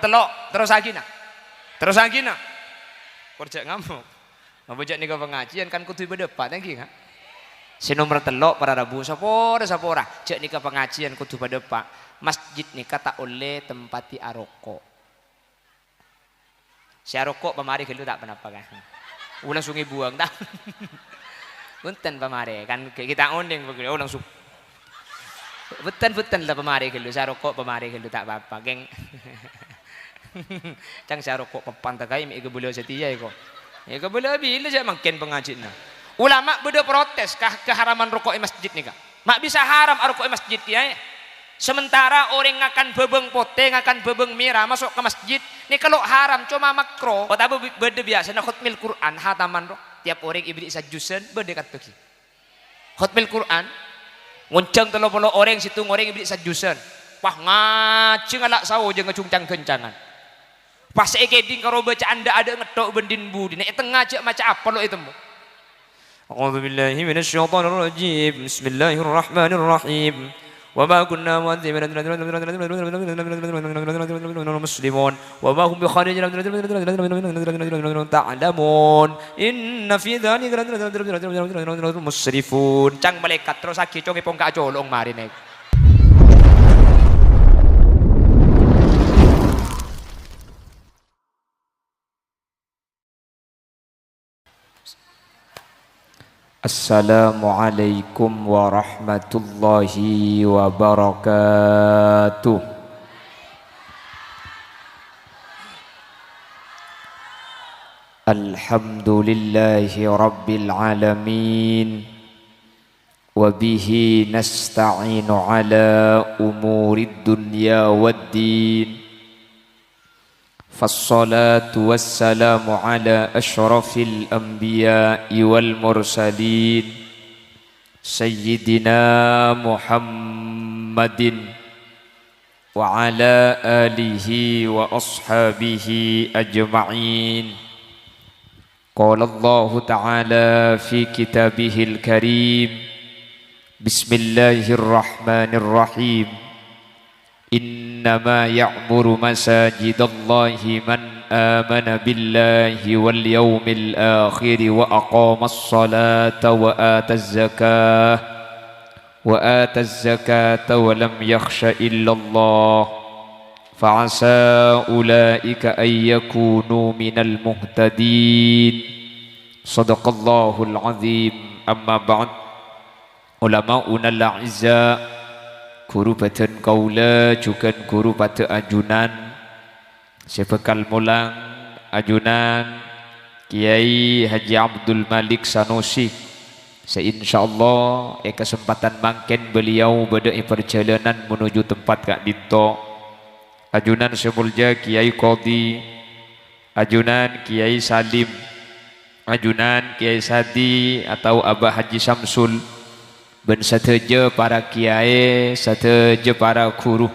telok terus lagi nah kerja ngamuk ngabojak nika pengajian kan kudu berdebat lagi kan si nomor telok para rabu sapora cek nika pengajian kudu berdebat masjid nika tak oleh tempati aroko si aroko pemari gelu tak kenapa kan langsung buang tak punten pemari kan kita ondeng begitu langsung Betan lah pemari gelu saya rokok pemari gelu tak apa-apa geng cang saya rokok pepantakai mi kebulo setia iko ya kebulo bila saya makin pengajian ulama beda protes keharaman rokok masjid nih kak mak bisa haram rokok masjid ya sementara orang akan bebeng poteng akan bebeng mira masuk ke masjid nih kalau haram cuma makro tapi beda biasa nak khutmil Quran hataman roh tiap orang iblis sajusan beda kat pergi khutmil Quran ngoncang 30 orang situ orang iblis sajusan wah ngaji ngalak sawo jeung ngecungcang kencangan pas ekeding karo baca anda ada ngedok bendin budi nek tengah aja maca apa lo itu A'udzubillahi minasyaitonir rajim Bismillahirrahmanirrahim wa ma kunna mu'adzibina muslimun wa ma hum bikharijin ta'lamun inna fi dzalika musrifun cang malaikat terus aki conge pong ka colong mari nek Assalamualaikum warahmatullahi wabarakatuh. Alhamdulillahi rabbil alamin wa bihi nasta'inu ala umurid dunya waddin. فالصلاة والسلام على أشرف الأنبياء والمرسلين سيدنا محمد وعلى آله وأصحابه أجمعين قال الله تعالى في كتابه الكريم بسم الله الرحمن الرحيم إنما يعمر مساجد الله من آمن بالله واليوم الآخر وأقام الصلاة وآتى الزكاة ولم يخش إلا الله فعسى أولئك أن يكونوا من المهتدين صدق الله العظيم أما بعد علماؤنا الأعزاء guru batan kaula juga guru pada ajunan sebekal mulang ajunan Kiai Haji Abdul Malik Sanusi seinsyaallah kesempatan mangken beliau pada perjalanan menuju tempat Kak Dinto ajunan semulja Kiai Qadi ajunan Kiai Salim ajunan Kiai Sadi atau Abah Haji Samsul ben sateja para kiai sateja para guru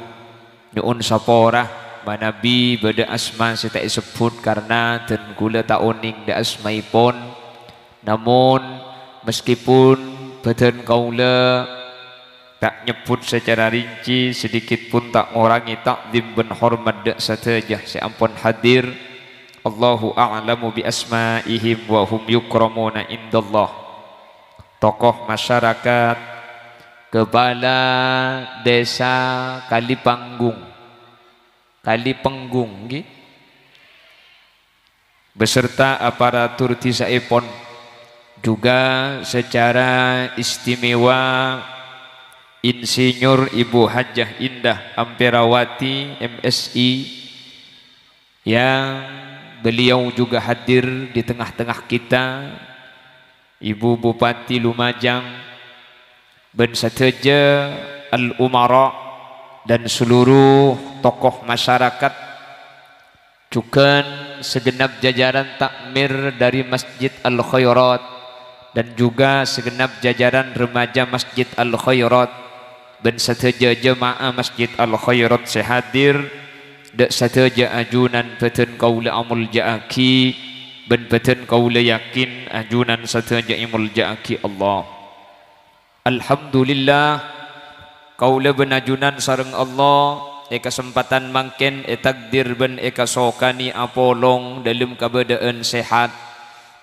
nyuun sapora manabi beda asma sita sebut karena dan gula taoning da asmaipun namun meskipun badan kaula tak nyebut secara rinci sedikit pun tak ngurangi takdim ben hormat dak sateja seampun hadir Allahu a'lamu bi asmaihim wa hum yukramuna indallah tokoh masyarakat kepala desa Kalipanggung beserta aparatur tisaipon juga secara istimewa Insinyur Ibu Hajah Indah Amperawati MSI yang beliau juga hadir di tengah-tengah kita Ibu Bupati Lumajang ben sateja al-umara dan seluruh tokoh masyarakat juga segenap jajaran takmir dari Masjid Al-Khairat dan juga segenap jajaran remaja Masjid Al-Khairat ben sateja jemaah Masjid Al-Khairat sehadir dak sateja ajunan peten kaula amul jaaki ben beten kaula yakin ajunan sateja imul jaaki Allah alhamdulillah kaula ben ajunan sareng Allah kesempatan mangken takdir ben kasokani apolong dalam keadaan sehat.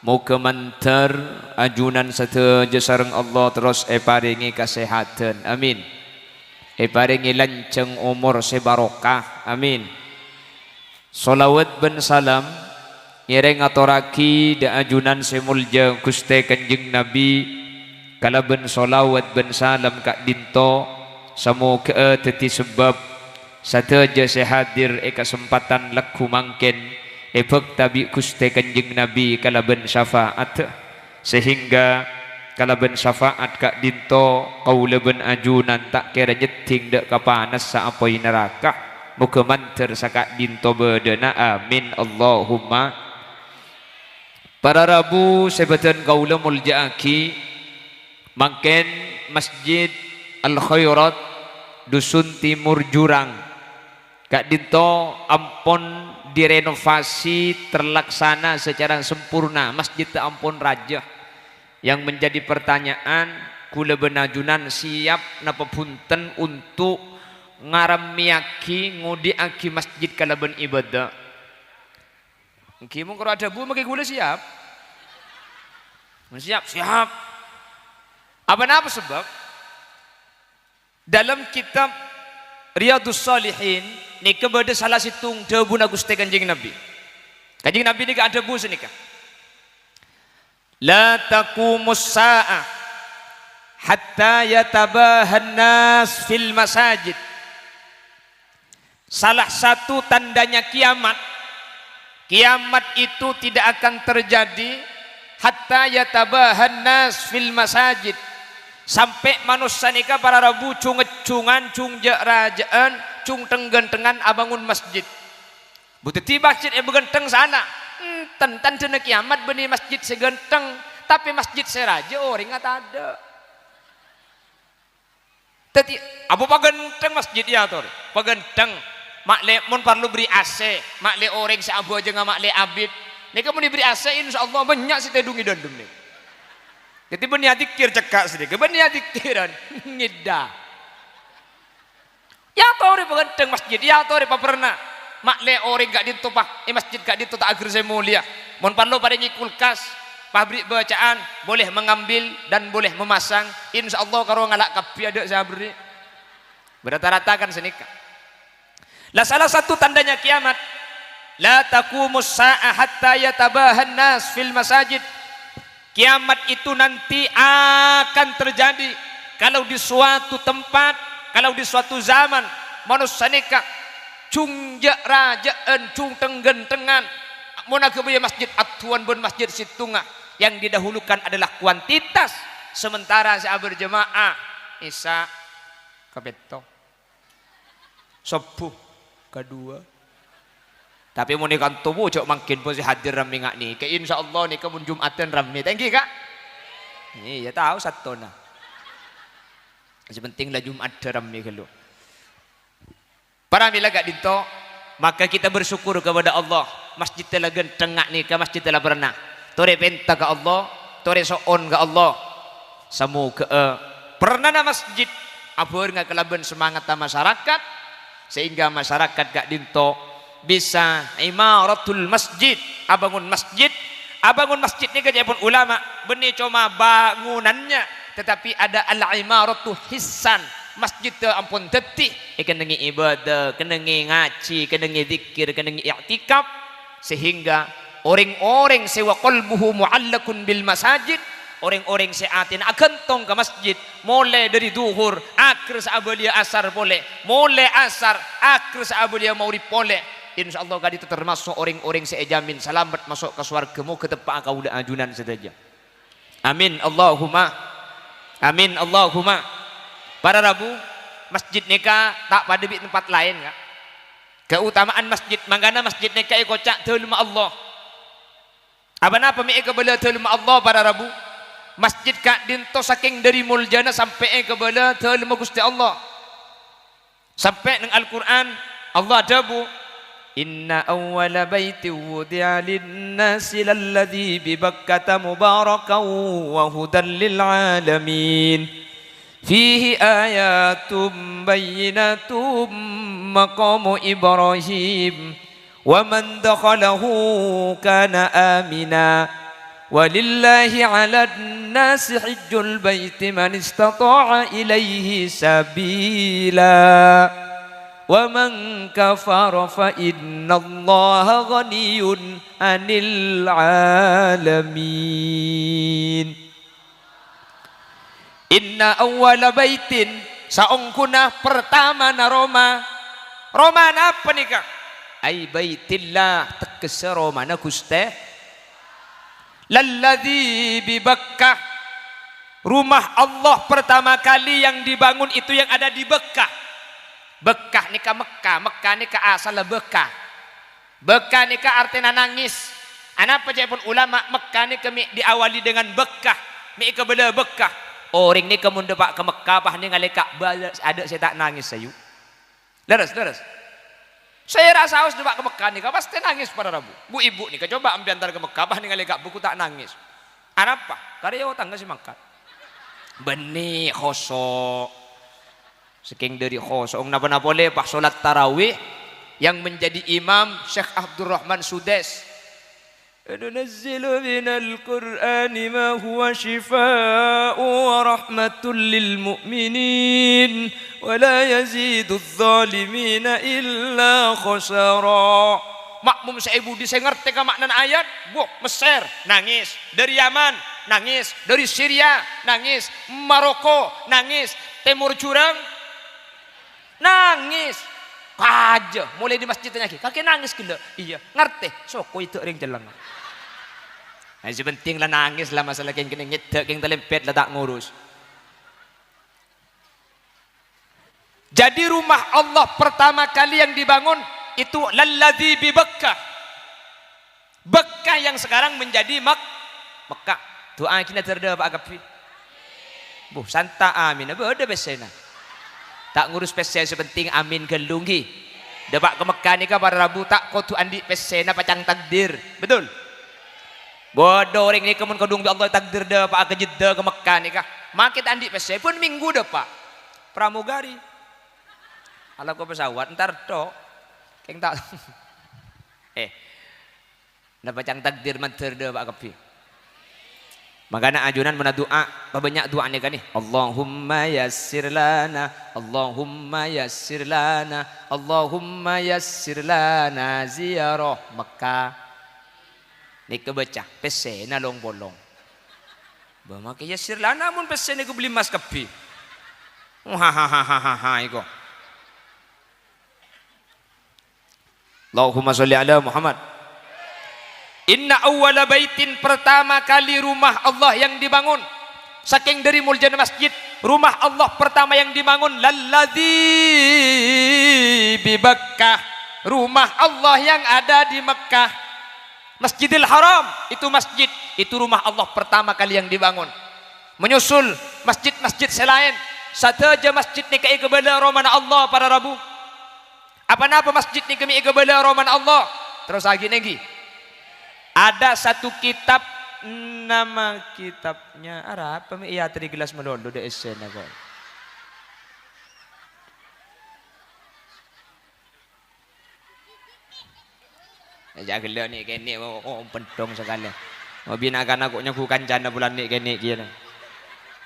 Muka mantar ajunan sateja sareng Allah terus paringi kesehatan. Amin. Paringi lanceng umur sebarokah. Amin. Salawat ben salam ireng atoraki da ajunan semulja Gusti Kanjeng Nabi kalaben salawat ben salam kak dinto samo ke teti sebab sateja sehadir kesempatan laku mangken efek tabi Gusti Kanjeng Nabi kalaben syafaat sehingga kalaben syafaat kak dinto kaula ben ajunan tak kira nyeting dek kapanas sa apoi neraka muka manter sakak dinto bedena. Amin Allahumma. Para Rabu sebatan kaula muljaaki mangken Masjid Al Khairat Dusun Timur Jurang kak dinto ampun direnovasi terlaksana secara sempurna masjid ampun raja. Yang menjadi pertanyaan kula benajunan siap napa punten untuk ngaramiaki ngudiaki masjid kalaben ibadah. Nggih mung ada bu maki kula siap. Siap. Apa sebab? Dalam kitab Riyadhus Shalihin nika bade salah situng dawuh Gusti Kanjeng Nabi. Kanjeng Nabi nika ada bu senika. La taqumus sa'ah hatta yatabahan nas fil masajid. Salah satu tandanya kiamat itu tidak akan terjadi hatta yatabahan nas fil masajid. Sampai manusia nika para Rabu cungecungan cungjak rajaan cung tenggentengan abangun masjid. Buteti masjid begenteng sana. Tentan dina kiamat benih masjid segenteng tapi masjid seraja orang nggak ada. Tadi abu pagenteng masjid ya tor pagenteng makle mun perlu beri AC makle orang seabu aja nggak makle abid. Nika mun diberi AC insya Allah banyak si tedungi dandum nih. Jadi benih dikir cekak sedikit benih dikiran ngida. Ya tor pagenteng masjid ya tor pernah. Makle orang gak ditupah masjid gak ditutak agar saya mulia mohon perlu pada kulkas pabrik bacaan boleh mengambil dan boleh memasang insya Allah kalau ngalak kapi ada saya beri berata-rata kan senika lah salah satu tandanya kiamat la taqumus sa'ah hatta yatabahan nas fil masajid. Kiamat itu nanti akan terjadi kalau di suatu tempat kalau di suatu zaman manusia nikah cungjak rajaan cung tenggentengan munakabaya masjid atuan bon masjid situnga yang didahulukan adalah kuantitas sementara saya berjemaah isya kebeto sepuh kedua tapi mau nikan tubuh cok makin posisi hadir rame ngak nih ke insya Allah nih kemun Jumatan rame thank you kak iya tahu satu nah sepenting lah Jumat rame kalau para mila gak dinto maka kita bersyukur kepada Allah masjid telah gentengak nih ke masjid telah pernah tore penta ke Allah tore soon ke Allah samu ke pernah na masjid abur nggak kelaban semangat masyarakat sehingga masyarakat gak dinto bisa imaratul masjid abangun masjid ini kerja pun ulama benih cuma bangunannya tetapi ada al-imaratu hissan masjid tu ampun detik kenangi ibadah kenangi ngaji kenangi zikir kenangi i'tikaf sehingga orang-orang sewa qalbuhu mu'allakun bil masajid orang-orang seatin akan tong ke masjid mulai dari duhur akhir saabulia asar boleh mulai asar akhir saabulia maurib boleh insyaallah kali itu termasuk orang-orang sejamin selamat masuk ke surga mu ke tempat kau ajunan saja. Amin Allahumma amin Allahumma. Para Rabu masjid nika tak pada di tempat lain kak. Keutamaan masjid mangana masjid nika kocak telma Allah. Apa mi kebala telma Allah para Rabu. Masjid kak dinto saking dari muljana sampai kebala telma Gusti Allah. Sampai dengan Al-Qur'an Allah dabu inna awwala baiti wudi'a lin-nasi lalladzi bi Bakkata mubarakan wa hudan lil alamin. fihi ayatum bayyinatum maqamu Ibrahim wa man dakhalahu kana amina walillahi 'alan nasi hajjul baiti man istata'a ilaihi sabila wa man kafara fa innallaha ghaniyyun 'anil 'alamin. Inna awwala baitin saungkuna pertama na Roma. Roma na apa nih kak? Ay baitillah tegese Roma na Guste. Lalladzi bi Bakkah. Rumah Allah pertama kali yang dibangun itu yang ada di Bakkah. Bakkah nika Mekah, Mekah nika asal Bakkah. Bakkah nika artinya nangis. Ana pun ulama Mekah nika diawali dengan Bakkah. Mi kebela Bakkah. Orang ni kemun depak ke Mekah bah ni ngalih Ka'bah ada saya tak nangis sayu. Leres. Saya rasa harus depak ke Mekah ni pasti nangis pada Rabu. Bu ibu ni coba ambil antar ke Mekah bah ni ngalih Ka'bah ku tak nangis. Apa? Karya tangga si Mekah. Benih khosok. Saking dari khosok napa boleh pak solat tarawih yang menjadi imam Syekh Abdurrahman Sudes. ننزل من القرآن ما هو شفاء ورحمة للمؤمنين ولا يزيد الظالمين إلا خسارا. Makmum saya budi saya ngerti ke makna ayat. Mesir nangis, dari Yaman nangis, dari Syria nangis, Maroko nangis, Timur Jurang nangis. Aja mulai di masjidnya lagi kakek nangis gila. Iya ngerti soko itu ring jelang. Nah sepenting lah nangis lah masalah yang kena ngedek yang terlempet lah tak ngurus. Jadi rumah Allah pertama kali yang dibangun itu lalladzi bi Bakkah. Bakkah yang sekarang menjadi Mekah. Doa kita terda Pak Kapi. Bu santa amin apa ada besena. Tak ngurus pesen sepenting amin gelunggi. Depak ke Mekah ni pada Rabu tak kau tu andi pesen pacang takdir. Betul? Bodoh orang ni kemun kodung Allah takdir dah pak ke Jeddah ke Mekah ni kah. Makin andi pesen pun minggu dah pak. Pramugari. Kalau kau pesawat ntar tok. Keng tak. Dah pacang takdir manter dah pak Kapi. Makanya ajunan mana doa, banyak doa ni kan ni. Allahumma yassir lana, Allahumma yassir lana, Allahumma yassir lana ziarah Mekah. Ni kebaca, pesen long bolong. Bamaki yassir lana mun pesen ni beli mas kapi. Iko. Allahumma sholli ala Muhammad. Inna awwala baitin pertama kali rumah Allah yang dibangun saking dari muljana masjid rumah Allah pertama yang dibangun lalladzi bi Bakkah rumah Allah yang ada di Mekah Masjidil Haram itu masjid itu rumah Allah pertama kali yang dibangun menyusul masjid-masjid selain saja masjid ni kai kebelah roman Allah para Rabu apa masjid ni kami kebelah roman Allah terus lagi ada satu kitab nama kitabnya apa iya tadi gelas melolo de esen kok. Jaga ni kene pentong sekali. Mau binakan aku nyaku kancana bulan ni kene kian.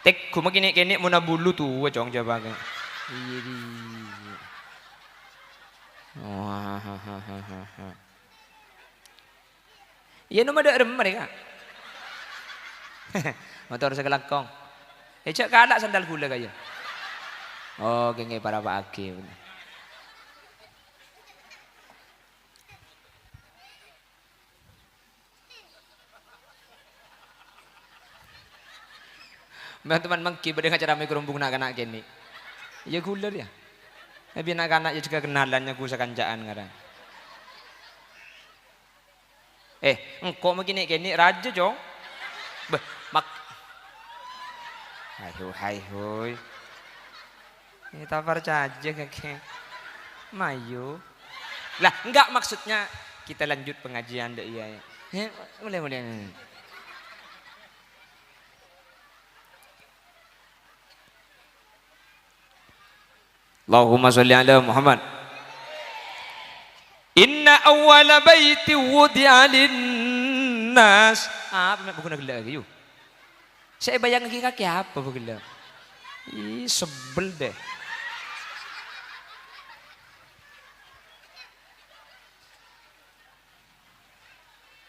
Tek ku magini kene muna bulu tu wajong jaba ke. Wah. Iya nama ada rem mereka. Motor sekelakong. Cak kalak sandal gula kaya. Oh, kenge para Pak Agi. Teman-teman mengki pada acara mikrombung nak anak kene. Ya gula dia. Tapi anak-anak juga kenalannya ku sakanjaan ngarang. Engkau begini kini raja jong. Hai. Ini tafar saja kakek. Mayu. Lah enggak maksudnya kita lanjut pengajian deh iya. Mulai. Allahumma sholli ala Muhammad. Inna awwala baiti wudi'a linnas. Apa bukan gelak lagi yuk. Saya bayang lagi kaki apa gelak. Ih, sebel deh.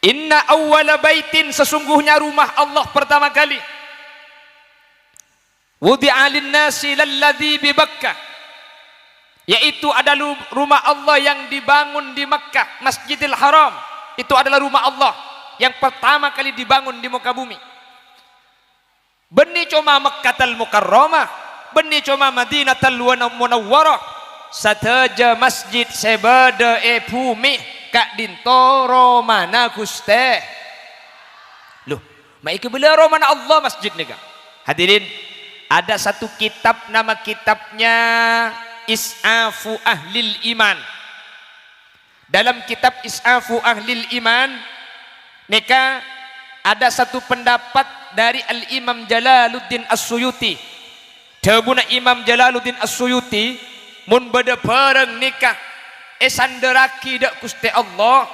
Inna awwala baitin, sesungguhnya rumah Allah pertama kali. Wudi'a linnasi lalladzi bi Makkah, yaitu adalah rumah Allah yang dibangun di Makkah, Masjidil Haram. Itu adalah rumah Allah yang pertama kali dibangun di muka bumi. Beni cuma Makkatul Mukarramah, beni cuma Madinatul Munawwarah. Sataja masjid sebada bumi kak dintoro mana guste. Loh, maike belaro mana Allah masjid ni kak. Hadirin, ada satu kitab, nama kitabnya Is'afu Ahlil Iman. Dalam kitab Is'afu Ahlil Iman neka ada satu pendapat dari Al-Imam Jalaluddin As-Suyuti. Tabuna Imam Jalaluddin As-Suyuti mun bada bareng nikah sanderaki dak Gusti Allah,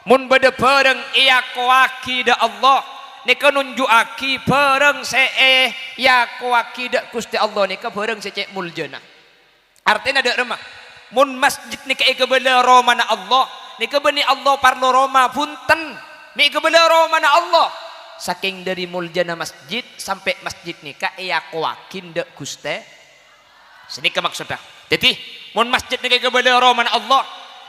mun bada bareng iya koaki dak Allah, nika nunjuaki bareng see ya koaki dak Gusti Allah, nika bareng secek muljana. Artinya dak remah mun masjid nika ika bela romana Allah, nika beni Allah parlo Roma punten, nika bela romana Allah. Saking dari muljana masjid sampai masjid nika iya koakin dak Gusti. Senika maksudnya. Jadi mun masjid nika kepada Roma Allah,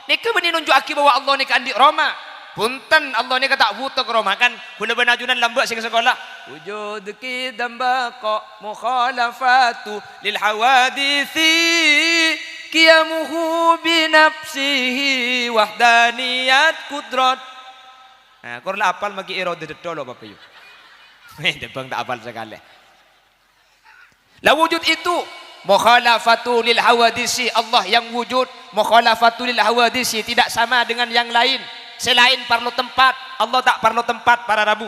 nika beni nunjuki bahwa Allah nika andi Roma. Punten Allah nika tak butuh ke Roma kan. Kula benajunan lambak sing sekolah. Wujud kidamba qa mukhalafatu lil hawadisi qiyamuhu bi nafsihi wahdaniyat qudrat. Nah, kor la apal magi irode dedolo Bapak Yu. Debang tak apal sekali. La wujud itu mukhalafatu lil hawadisi, Allah yang wujud, mukhalafatu lil hawadisi tidak sama dengan yang lain. Selain parlo tempat, Allah tak parlo tempat para rabu.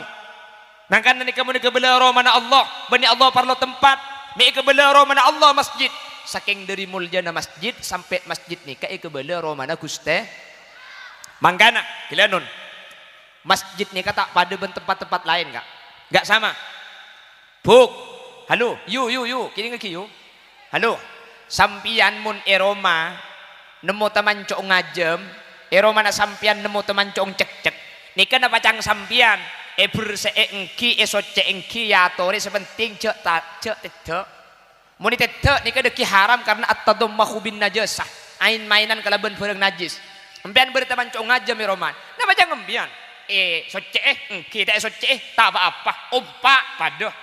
Nangkan ni kamu ni kebelaro mana Allah, bani Allah parlo tempat, ni kebelaro mana Allah masjid. Saking dari muljana masjid sampai masjid ni kai kebelaro mana Guste. Manggana, kilanun. Masjid ni kata pada tempat-tempat lain kak, enggak sama. Buk, halo, yu, kini ngeki yu. Halo, sampian mun Roma nemu teman cok ngajem, Roma na sampian nemu teman cok cek-cek. Nika na pacang sampian, berse engki, soce engki ya tore sepenting cek tidak. Mun tidak nika deki haram karena at-tadammahu bin najasah. Ain mainan kalaban bareng najis. Sampian berteman cok ngajem Roma. Na pacang ngembian. Soce engki tak soce tak apa-apa. Umpa padoh.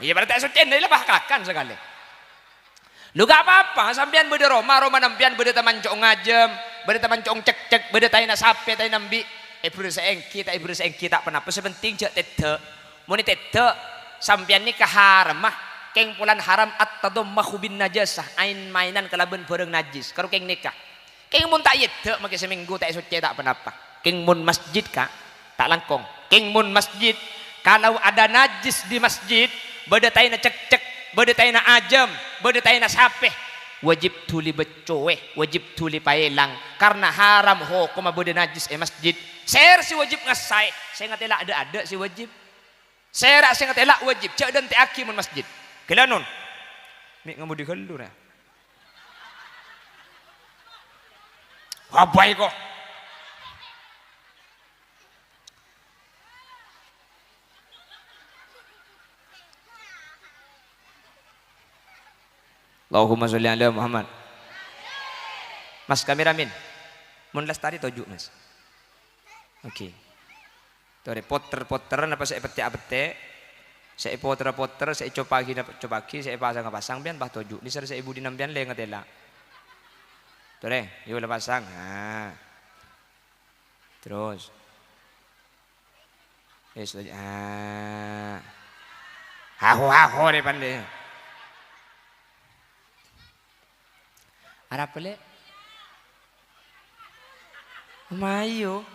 Iya berarti soce ini lah bahkan sekali. Lu gak apa-apa, sampean beda Roma nampian beda taman cok ngajem, beda taman cok cek-cek, beda taina sape, taina nambi. Ibru seengki tak penapa sepenting cek tete. Muni tete sampean ni keharamah, keng pulan haram at-tadammahu bin najasah, ain mainan kalaban bareng najis. Karo keng nikah. Keng mun tak yete make seminggu tak suci tak penapa. Keng mun masjid ka tak langkong. Keng mun masjid kalau ada najis di masjid, beda taina cek-cek, beda taina ajam, beda taina sapeh, wajib tuli becowe, wajib tuli paelang karena haram hukum beda najis masjid. Ser si wajib ngasai, saya ngatela ada si wajib. Saya ngatela wajib, cak dan teaki mun masjid. Kelanon, ni ngamudi kaldu na. Abai ko. Allahumma sholli ala Muhammad. Mas kameramen, mun lestari toju mas. Oke. Tore poter-poteran apa saya petik-petik, saya poter-poter, saya copaki, saya pasang pian bah toju. Di saya ibu dinam pian le ngatela. Tore, yuk la pasang. Nah. Terus. Haho deh pandai. Harap le. Mayo.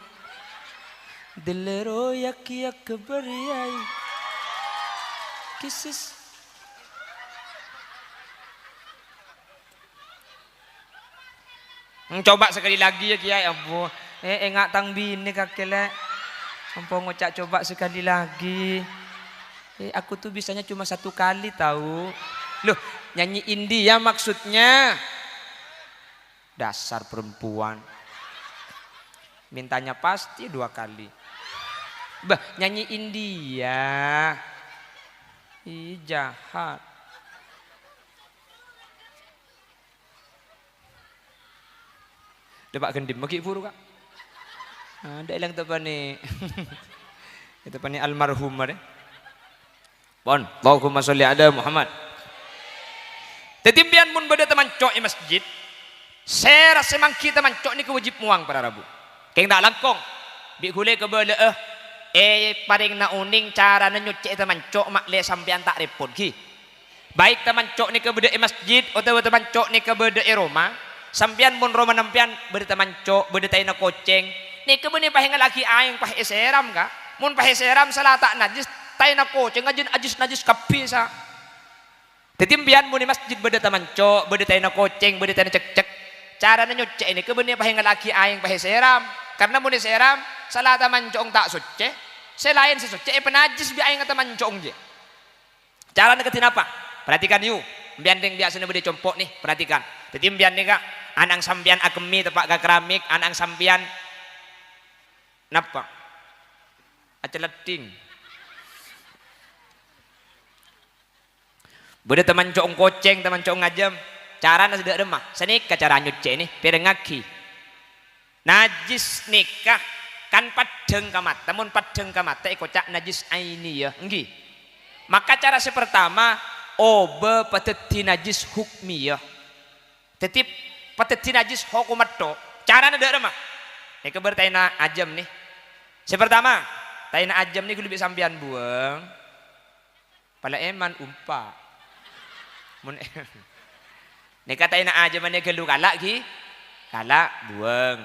Delero yak beriai. Kisis. Coba sekali lagi ya Kiai. Ampun. Enggak tang bini kakek lek. Ampun ngocak coba sekali lagi. Aku tuh bisanya cuma 1 kali tahu. Loh, nyanyi India maksudnya. Dasar perempuan. Mintanya pasti 2 kali. Bah, nyanyi India. Ih, jahat. Depak gendim maki buru kak. Ada ilang tepan nih. Itu pani almarhum deh. Pon, Allahumma sholli ala Muhammad. Tetimbian mun beda teman cok di masjid. Saya rasa mangki teman cok ni kewajib muang para rabu. Keng tak langkong. Bi gule ke bela paring na uning cara na nyuci teman cok mak le sampean tak repot ki. Baik teman cok ni ke beda di masjid atau teman cok ni ke beda di rumah. Sampian mun Roma nampian beda teman cok beda tay na koceng. Ni ke benda pahingal lagi aing pah eseram ka. Mun pah eseram salah tak najis tay na koceng ajin najis kapi sa. Tetimbian mun di masjid beda teman cok beda tay na koceng beda tay na cek-cek. Cara na nyuci ini ke benda pahingal lagi aing pah eseram. Karena mun eseram salah teman cok tak suci. Selain sesuci penajis bi aing teman cok je. Cara na ketin apa? Perhatikan yuk. Biandeng biasanya beda compok nih, perhatikan. Tetimbian nih kak. Anang sampian akemi tepak ke keramik, anang sampian napa? Aceleting. Beda teman cok koceng, teman cok ngajam. Cara nasi dak remah. Senik cara nyuci ini, pirengaki. Najis nikah kan padeng kamat. Namun padeng kamat teh kocak najis aini ya, enggi. Maka cara sepertama obe pateti najis hukmi ya. Tetip pateti najis hukumat to. Cara nada remah. Ini keber taina ajam nih. Sepertama, taina ajam nih lebih sampian buang. Pala eman umpa. Mun nih kata taina ajam nih gelu kalak ki. Kalak buang.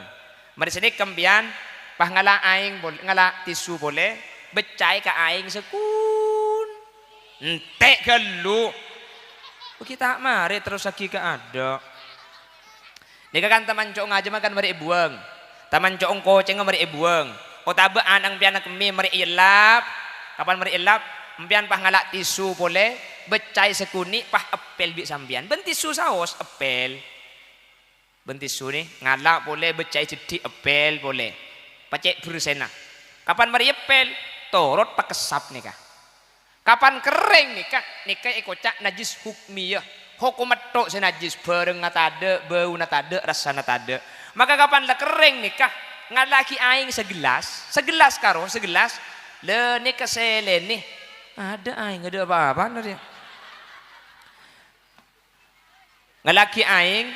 Mari sini kempian pah ngala aing boleh ngala tisu boleh becai ka aing sekun. Entek gelu. Kita mari terus lagi ke ada. Nika kan taman cok ngajam kan mari buang. Taman cok koceng mari buang. O tabe anang pian kemi mari ilap. Kapan mari ilap? Empian pah ngalak tisu boleh becai sekuni pah apel bi sampian. Ben tisu saos apel. Ben tisu nih ngalak boleh becai jadi apel boleh. Pacek bersena. Kapan mari apel? Torot pakesap nika. Kapan kering nikah? Nikah ekocak najis hukmiyah. Hukumat tok senajis bareng natade, bau natade, rasa natade. Maka kapan lah kering nikah? Ngalaki aing segelas karo segelas. Le nikah selen nih. Ada aing ada apa-apa nanti. Ngalaki aing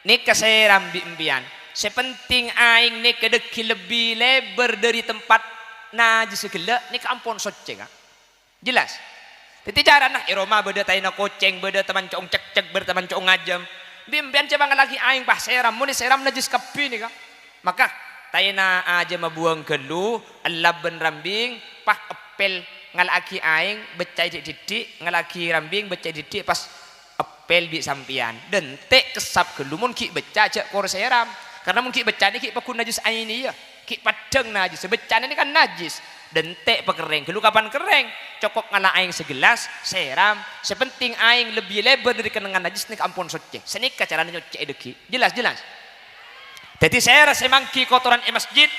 nikah seram biimpian. Sepenting aing nikah deki lebih lebar dari tempat najis segala nikah ampun soceng. Jelas. Titi cara nak Roma beda taina koceng beda teman cong cek beda teman cong ngajam. Bimbian coba ngalaki aing pah seram muni seram najis kapi nih kak. Maka taina aja mabuang gelu alaben rambing pah apel ngalaki aing becai didik ngalaki rambing becai didik pas apel bi sampian. Dentek kesap gelu mun ki beca aja kor seram. Karena mun ki beca ni ki pakun najis aini ya. Ki padeng najis. Beca ini kan najis. Dentek pekering. Gelu kapan kering? Cokok ngala aing segelas, seram. Sepenting aing lebih lebar dari kenangan najis nih ampun suci. Senik caranya nyuci edeki. Jelas. Jadi saya rasa mangki kotoran masjid.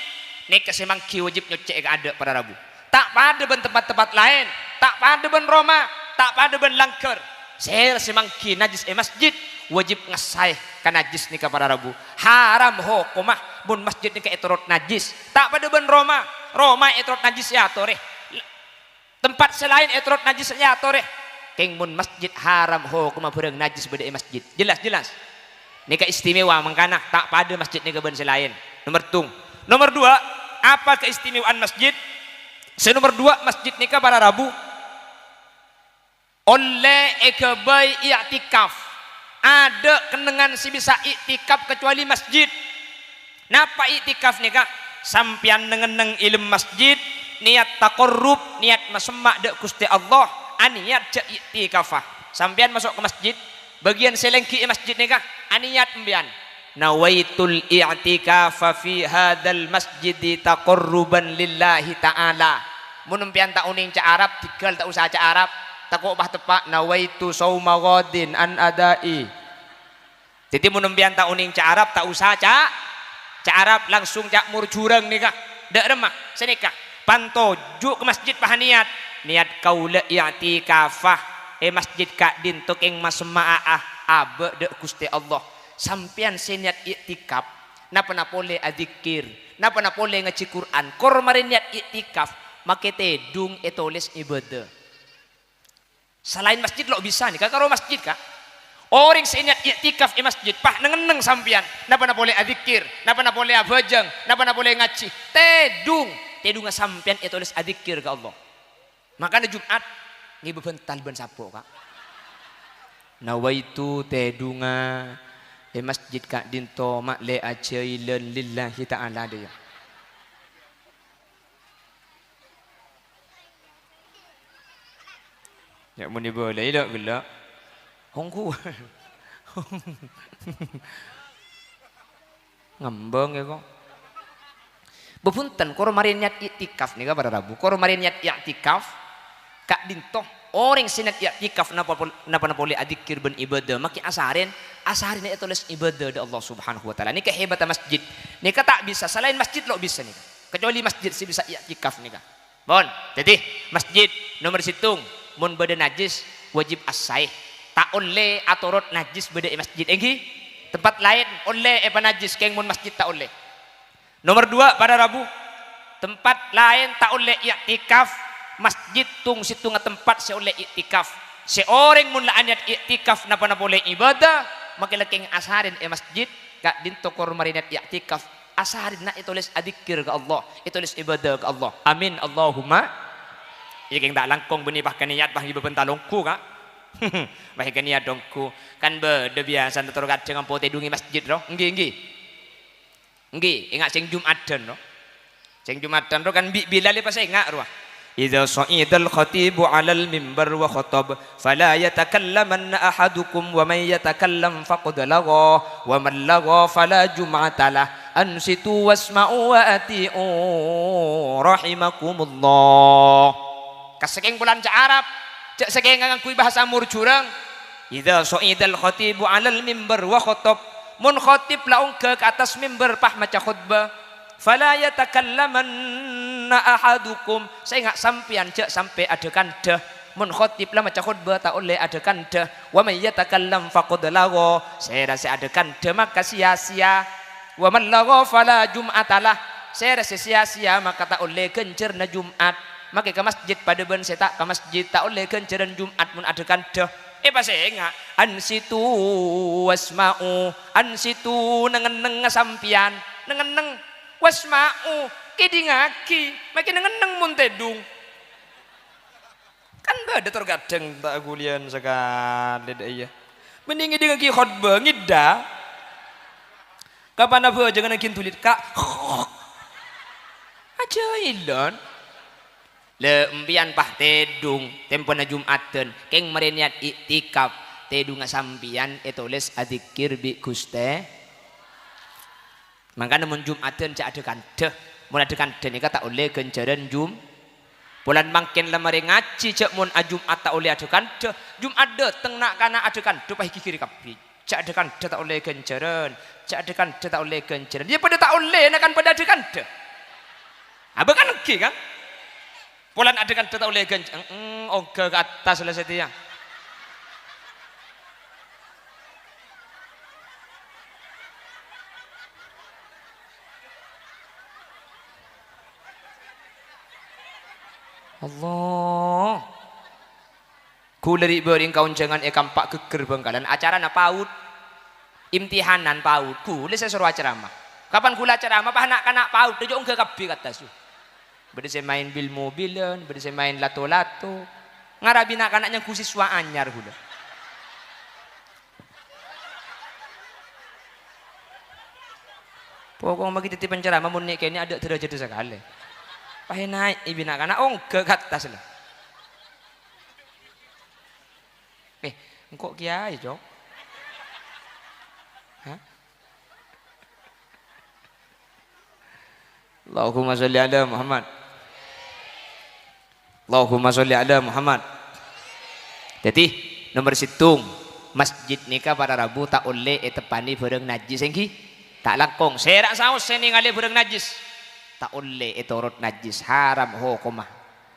Nih semangki wajib nyuci ada pada Rabu. Tak pada ben tempat-tempat lain. Tak pada ben Roma. Tak pada ben langker. Saya rasa mangki najis masjid. Wajib ngasai kan najis nih pada Rabu. Haram hukumah bun masjid nih etorot najis. Tak pada ben Roma. Roma etrot najis ya toreh. Tempat selain etrot najis ya toreh. Keng mun masjid haram hukum bareng najis beda masjid. Jelas. Nika istimewa mangkana tak pada masjid nika ben selain. Nomor 2, apa keistimewaan masjid? Nomor 2 masjid nika pada Rabu. Oleh ekabai i'tikaf. Ada kenangan si bisa i'tikaf kecuali masjid. Napa i'tikaf nika? Sampian nengeneng ilmu masjid niat taqarrub niat masemak dek Gusti Allah aniat ja i'tikafah sampian masuk ke masjid bagian selengki masjid nikah aniat embian nawaitul i'tikafa fi hadzal masjid taqarruban lillahi ta'ala. Mun empian tak uning ca Arab tinggal tak usah ca Arab, tak kok bah tepak nawaitu sauma ghadin an adai. Jadi mun empian tak uning ca Arab tak usah ca Arab, langsung ca murjureng nikah. Dak remah senikah. Panto juk ke masjid pah niat kaula i'tikafah masjid ka din tok ing masma'ah abe de Gusti Allah. Sampian seniat iktikaf napa napole adzikir napa napole ngaji Quran kor mari niat iktikaf make tedung etoles ibadah selain masjid lo bisa nih karo masjid kak orang seniat iktikaf masjid pah nengeneng sampian napa napole adzikir napa napole abajang napa napole ngaji tedung sampian etoles adzikir ke Allah. Makanya Jumat ngibu bental ben sapo kak nawaitu tedunga masjid kak dinto mak le ajailan lillahi ta'ala dia. Ya muni boleh dak gelak. Hongku. Ngambang ya kok. Bepunten kor mari niat iktikaf nika pada Rabu. Kor mari niat iktikaf kak dinto orang sinat i'tikaf napa boleh adzikir ben ibadah maki asarin itu tulis ibadah dari Allah Subhanahu wa taala. Ini kehebatan masjid. Nika tak bisa selain masjid lo bisa nika. Kecuali masjid sih bisa i'tikaf nika. Bon, jadi masjid nomor situng mun bade najis wajib as-saih. Tak oleh aturut najis bade masjid enggi. Tempat lain oleh najis keng mun masjid tak oleh. Nomor 2 pada Rabu tempat lain tak oleh i'tikaf masjid tung situng tempat seoleh iktikaf seorang mun la niat iktikaf napa boleh ibadah maka laking asarin masjid kak dinto kor marinat iktikaf asarin na itulis adzikir ke Allah itulis ibadah ke Allah amin Allahumma iking tak langkong beni bah niat bah ibu bentalongku kak bah niat dongku kan bede biasa tur kadang ampo tedungi masjid ro nggih ingat sing Jumatan ro sing Jumatan ro kan bilal pas ingat ro إذا صعد الخطيب على المنبر وخطب فلا يتكلمن أحدكم ومن يتكلم فقد لغى ومن لغى فلا جمعة له أنصتوا واسمعوا وأطيعوا رحمكم الله. Kasaking bulan ca Arab cak saking ngangkui bahasa murjurang idza sa'idal khatibu 'alal mimbar wa khatab mun khatib laung ke atas mimbar pah maca khutbah fala yatakallamanna ahadukum saya enggak sampean cek sampai adekan dah mun khatib lah maca khutbah tak oleh adekan dah wa may yatakallam faqad lagha saya rasa adekan dah maka sia-sia wa man lagha fala jum'atalah saya rasa sia-sia maka tak oleh kencerna Jumat maka ke masjid pada ben saya tak ke masjid tak oleh kenceran Jumat mun adekan dah pas enggak ansitu wasma'u ansitu nengeneng sampian nengeneng wasma'u kidingaki makin nengeneng mun tedung kan bade tergadeng tak gulian sekali iya mending ngidingaki khutbah ngida kapan apa jangan nakin tulit kak aja ilon le empian pah tedung tempona Jumatan keng mereniat iktikaf tedung sampian etoles adzikir bi Guste makanya mun Jumatan cak adekan deh mun adekan deh nika tak oleh kenceran bulan mangken lemari ngaji cak mun Jumat tak oleh adekan deh Jumat deh tengnak kana adekan deh pah kiri kapi cak adekan deh tak oleh kenceran cak adekan deh tak oleh kenceran dia pada tak oleh nak kan pada adekan deh apa kan lagi kan bulan adekan deh tak oleh kenceran oke ke atas lah setia Allah kuleri bering kaunjangan kampak keker Bengkalan acara na paut imtihanan paut kule saya suruh ceramah kapan kula ceramah pah anak kanak paut dejo enggak kabeh kata su bade saya main bil mobilan bade saya main lato-lato ngarabi nak anaknya ku siswa anyar kula pokok magi titipan ceramah mun nek kene ada derajat sekali pahe naik ibina kana ke atas lah engkau kiai jok hah Allahumma sholli ala Muhammad. Allahumma sholli ala Muhammad. Jadi nomor situng masjid nikah pada Rabu tak oleh tepani bareng najis engki tak langkong serak saus seni ngale bareng najis tak oleh torot najis haram hukumah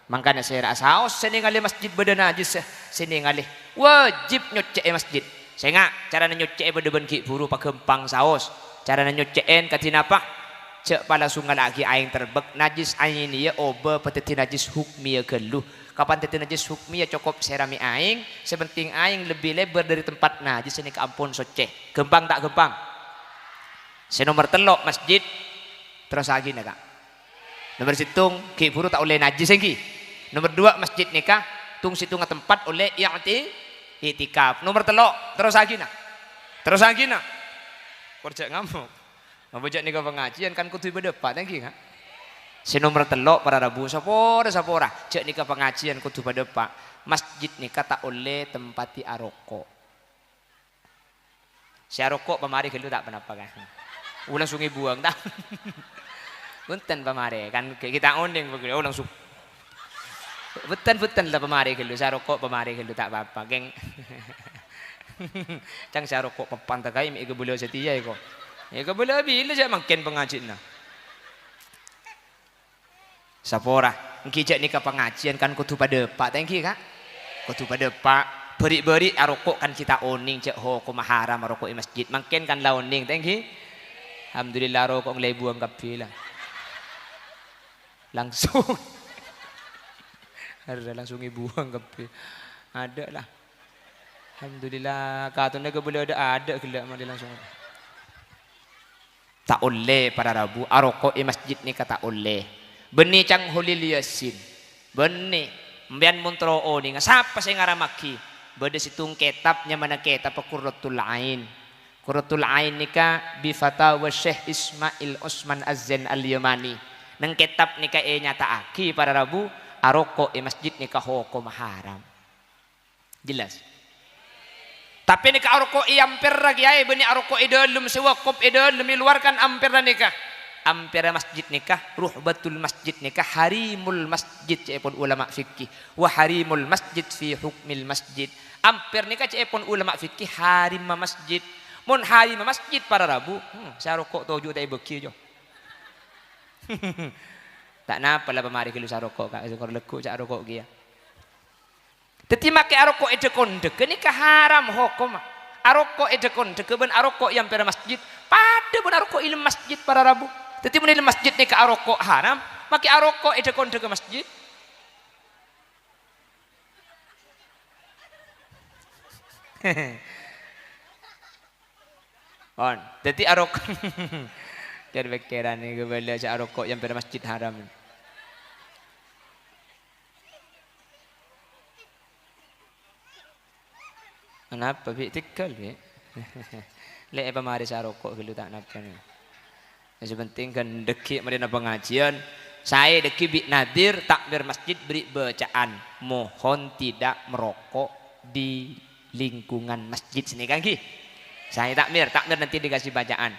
makanya serak saus seni ngale masjid beda najis seni ngale wajib nyucek masjid senga cara nyucek beda benki buru pakempang saus cara nyuceken katina apa cek pala sungai lagi aing terbek najis aing ini ya oba peteti najis hukmi ya geluh kapan teti najis hukmi ya cukup serami aing sepenting aing lebih lebar dari tempat najis ini keampun soceh gempang tak gempang senomor telok masjid terus lagi nak nomor situng ki buru tak oleh najis lagi nomor dua masjid nikah tung situng tempat oleh i'tikaf nomor telok terus lagi nak kerja ngamuk ngabujak nikah pengajian kan kutu berdebat lagi kan si nomor telok para Rabu sapora cek nikah pengajian kutu berdebat masjid nikah tak oleh tempati aroko si aroko pemari gelu tak kenapa kan ulang sungai buang tak punten pemari kan kita ondeng begitu ulang sung betul lah pemari gelu si aroko pemari gelu tak apa-apa geng cang si aroko pepantakai mi kebulo setia iko ya kebelah bila saya makin pengajian nah sapora ngijak nikah pengajian kan kudu pada pak thank you kak kudu pada pak beri arokok kan kita oning cek hukum haram arokok di masjid makin kan launing thank you alhamdulillah arokok mulai buang kapilah langsung ada langsung buang kapi ada lah alhamdulillah katanya kebelah ada gelak mari langsung tak oleh para Rabu arokok di masjid ni kata oleh benih cang hulil yasin benih mbian muntro ni siapa saya ngaramaki bade situng kitabnya mana kitab Qurratul Ain nikah bi fatawa Syekh Ismail Osman Az-Zain Al-Yamani nang kitab nikah nyata aki para Rabu arokok di masjid nikah hukum haram jelas tapi nikah aroko ampir lagi ay bani aroko idalum sewakop idalum meluarkan ampir nikah ampir masjid nikah ruhbatul masjid nikah harimul masjid cepon ulama fikih wa harimul masjid fi hukmil masjid ampir nikah cepon ulama fikih harim masjid mun harim masjid para Rabu saya rokok toju tak beki jo tak napa lah pemari kelu sarokok kak sekor lekuk cak rokok dia teti make arokok ede kondek ini haram hukum arokok ede kondek ben arokok yang pada masjid pada ben arokok ilmu masjid para Rabu teti mun ilmu masjid ni ke arokok haram make arokok ede kondek ke masjid on teti arokok jadi pikiran ni kebala cak arokok yang pada masjid haram kenapa bi tikal bi lek pemari sarokok gelu tak napa ni yang penting kan deki madina pengajian saya deki bi nadir takbir masjid beri bacaan mohon tidak merokok di lingkungan masjid sini kan ki saya takbir nanti dikasih bacaan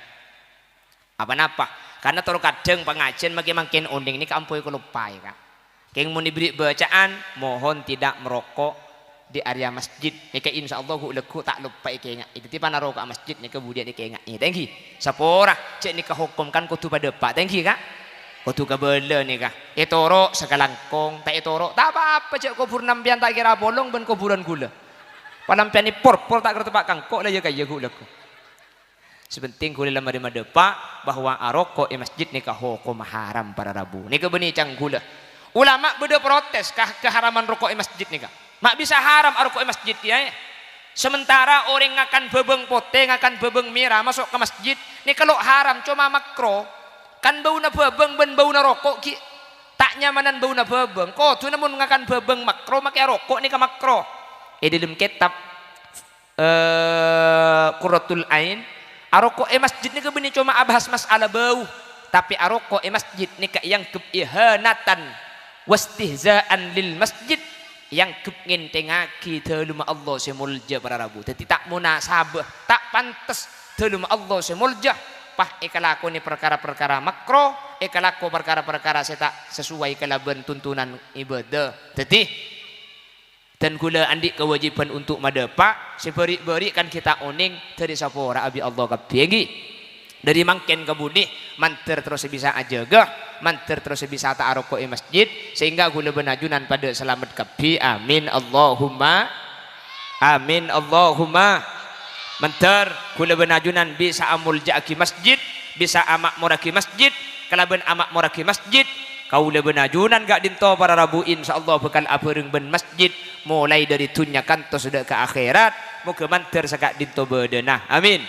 apa karena terkadang pengajian makin onding ini kampung aku lupa ya kak keng mau diberi bacaan mohon tidak merokok di area masjid nika insyaallah leku tak lupa ikenya itu tiba naro ke masjid nika kemudian ikenya thank you sapora cek nika hukum kan kudu pada pak thank you kak kudu kabela nika etoro sekalangkong tak etoro tak apa cek kubur nampian tak kira bolong ben kuburan gula palampian ni por tak kerta pak kangkok lah ya kaya leku sepenting gula lama di madepa bahwa arokok di masjid nika hukum haram para Rabu nika benih cang gula ulama beda protes keharaman rokok di masjid nika mak bisa haram arokok masjid ya. Sementara orang akan bebeng pote, akan bebeng merah masuk ke masjid. Ini kalau haram cuma makro. Kan bau na bebeng ben bau na rokok ki. Tak nyamanan bau na bebeng. Kok tu namun akan bebeng makro makai rokok ni ke makro. Dalam kitab Qurratul Ain arokok masjid ni ke bini cuma abahas masalah bau. Tapi arokok masjid ni ke yang keihanatan wastihzaan lil masjid yang kepingin tengaki dalam Allah semulja para Rabu jadi tak munasabah tak pantas dalam Allah semulja pah ikalakoni perkara-perkara makro kalako perkara-perkara saya tak sesuai kalaban tuntunan ibadah. Jadi dan gula andik kewajiban untuk madepak seberi-beri kan kita oning dari sapora abi Allah kapiegi dari mangken kebudi manter terus bisa ajaga manter terus bisa ta'aroko masjid sehingga gula benajunan pada selamat kapi amin Allahumma manter gula benajunan bisa amul jaki masjid bisa amak moraki masjid kalaban amak moraki masjid kau lebih najunan gak dinto para rabu insyaallah bekal apeureng ben masjid mulai dari tunya kanto sudah ke akhirat muga manter sagak dinto bedenah amin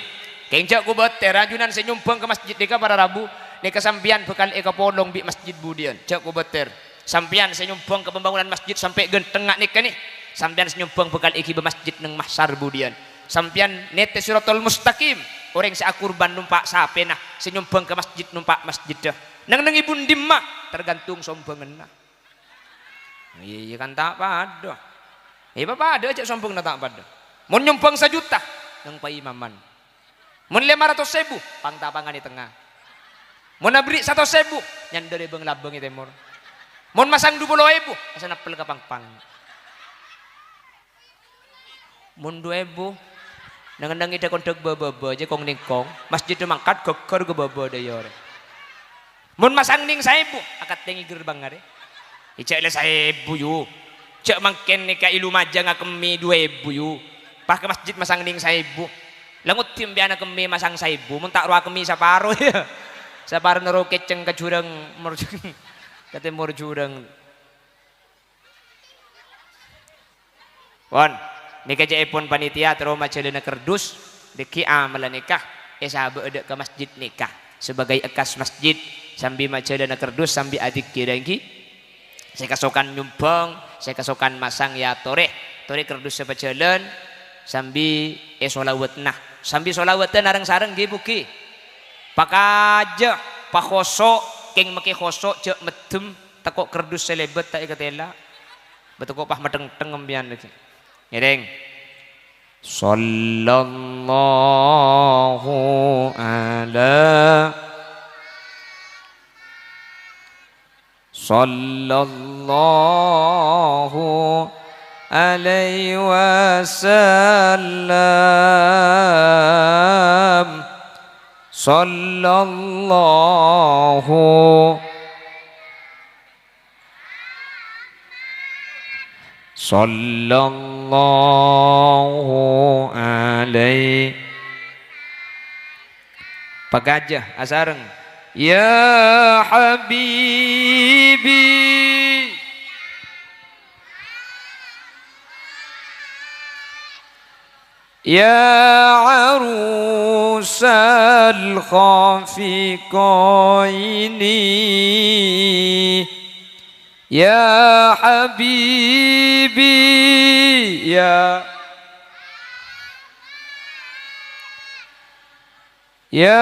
kengcak ku beter rajunan senyumpang ke masjid deka para rabu deka sampian bekal eka polong bi masjid budian cak ku beter sampian senyumpang ke pembangunan masjid sampai gentengak nika nih sampian senyumpang bekal iki be masjid neng mahsar budian sampian nete suratul mustaqim orang seakurban numpak sape nah senyumpang ke masjid numpak masjid dah nang ibu dimma tergantung sombengen nah iya kan tak pada bapak ada aja sombong tak pada mau nyumbang 1 juta nang paimaman mau 500.000 pangtapangan di tengah mau nabri 100.000 nyandere beng labeng di timur mau masang 20.000 asa napel ka pangpang mau 2.000 nang ida kontak baba aja kong ningkong masjid mangkat geger ke baba dayor mun masang ning 1.000 akat tengi gerbang ngare icak le 1.000 yu cek mangken nika ilu majang akemi 2.000 yu pas ke masjid masang ning 1.000 langut tim biana kemi masang 1.000 mun tak ruah kemi saparo ya saparo nero keceng ke jurang kate mur jurang wan nika jaipun panitia terus macelena kerdus deki amalan nikah sahabat ada ke masjid nikah sebagai ekas masjid sambil macelena kerdus sambil adik kirangki saya kasokan nyumbang saya kasokan masang ya tore kerdus sepajalan sambil solawat nah sambil solawatan narang sarang gibuki pakaja pakosok keng make khosok cek medem takok kerdus selebet tak ikatela betul kok pah medeng-teng ngembian lagi ngedeng sallallahu ala sallallahu alaihi wasallam sallallahu alaihi pagajah asareng ya habibi ya arusal khafiqaini ya habibi ya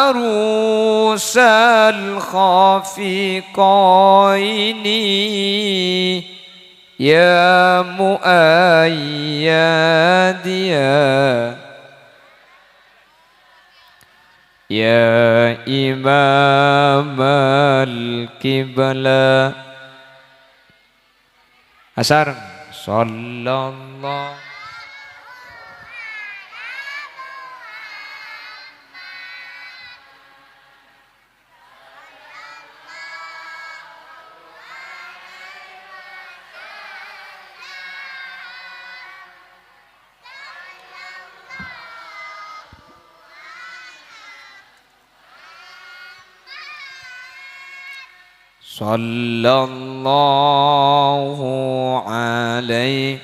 arusal khafiqaini ya muayyadiya ya imam al-qibla asar sallallahu sallallahu alaihi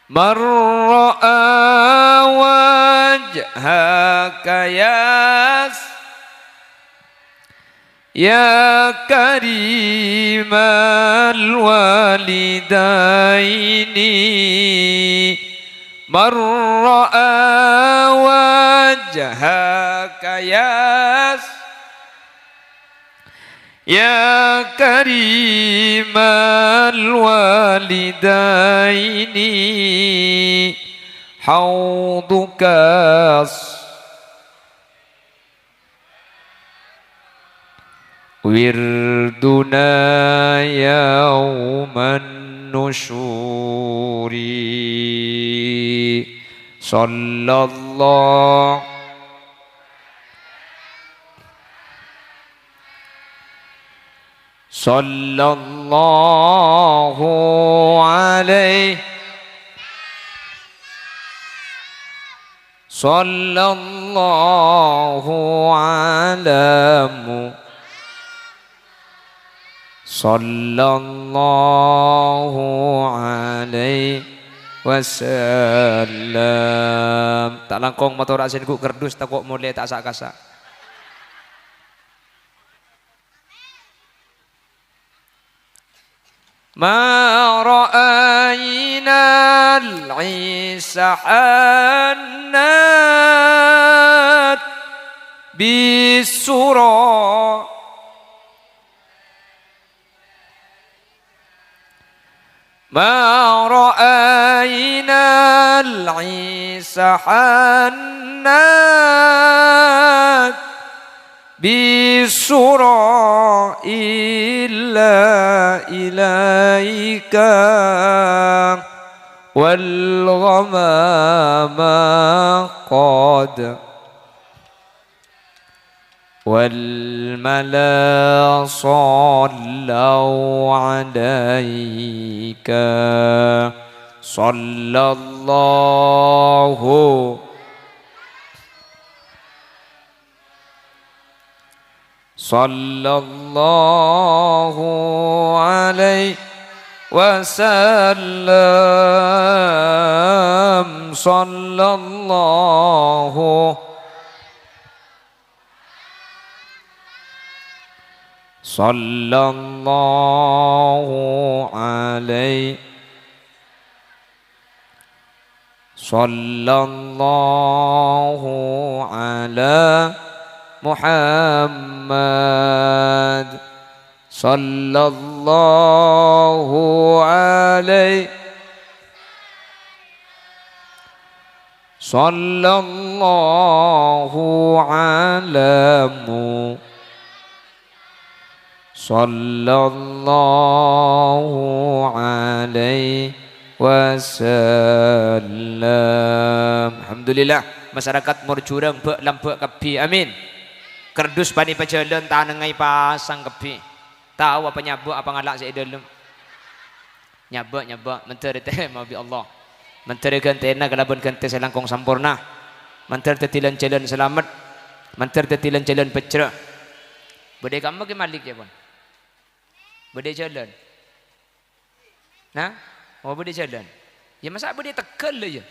man ra'a wajhaka ya karimal walidaini man ra'a wajhaka ya karimal walidaini haudukas wirduna yauman nusyuri sallallahu sallallahu alaihi sallallahu alamu sallallahu alaihi wasallam. Tak langkong motor asin ku kerdus tak kok mulai tak sak kasak. Ma ra'ayna al-isa hannat bisura ma ra'ayna al-isa hannat bisura illa ilaika wal ghamama qad wal mala sallu alaika sallallahu sallallahu alaihi wasallam sallallahu alaihi sallallahu ala Muhammad sallallahu alaihi sallallahu alamu sallallahu alaihi wasallam. Alhamdulillah masyarakat murjurang bek lampek kepi amin. Kerdus bani pajalan tanengai pasang kepi. Tahu apa nyabuk apa ngalak saya dalam. Nyabuk menteri teh mabi Allah. Menteri gantena kalabun gante selangkong sampurna. Menteri tetilan jalan selamat. Menteri tetilan jalan pecera. Bedai kamu ke malik ya pun. Bedai jalan. Nah, mau bedai jalan. Ya masa bedai tekel lah ya.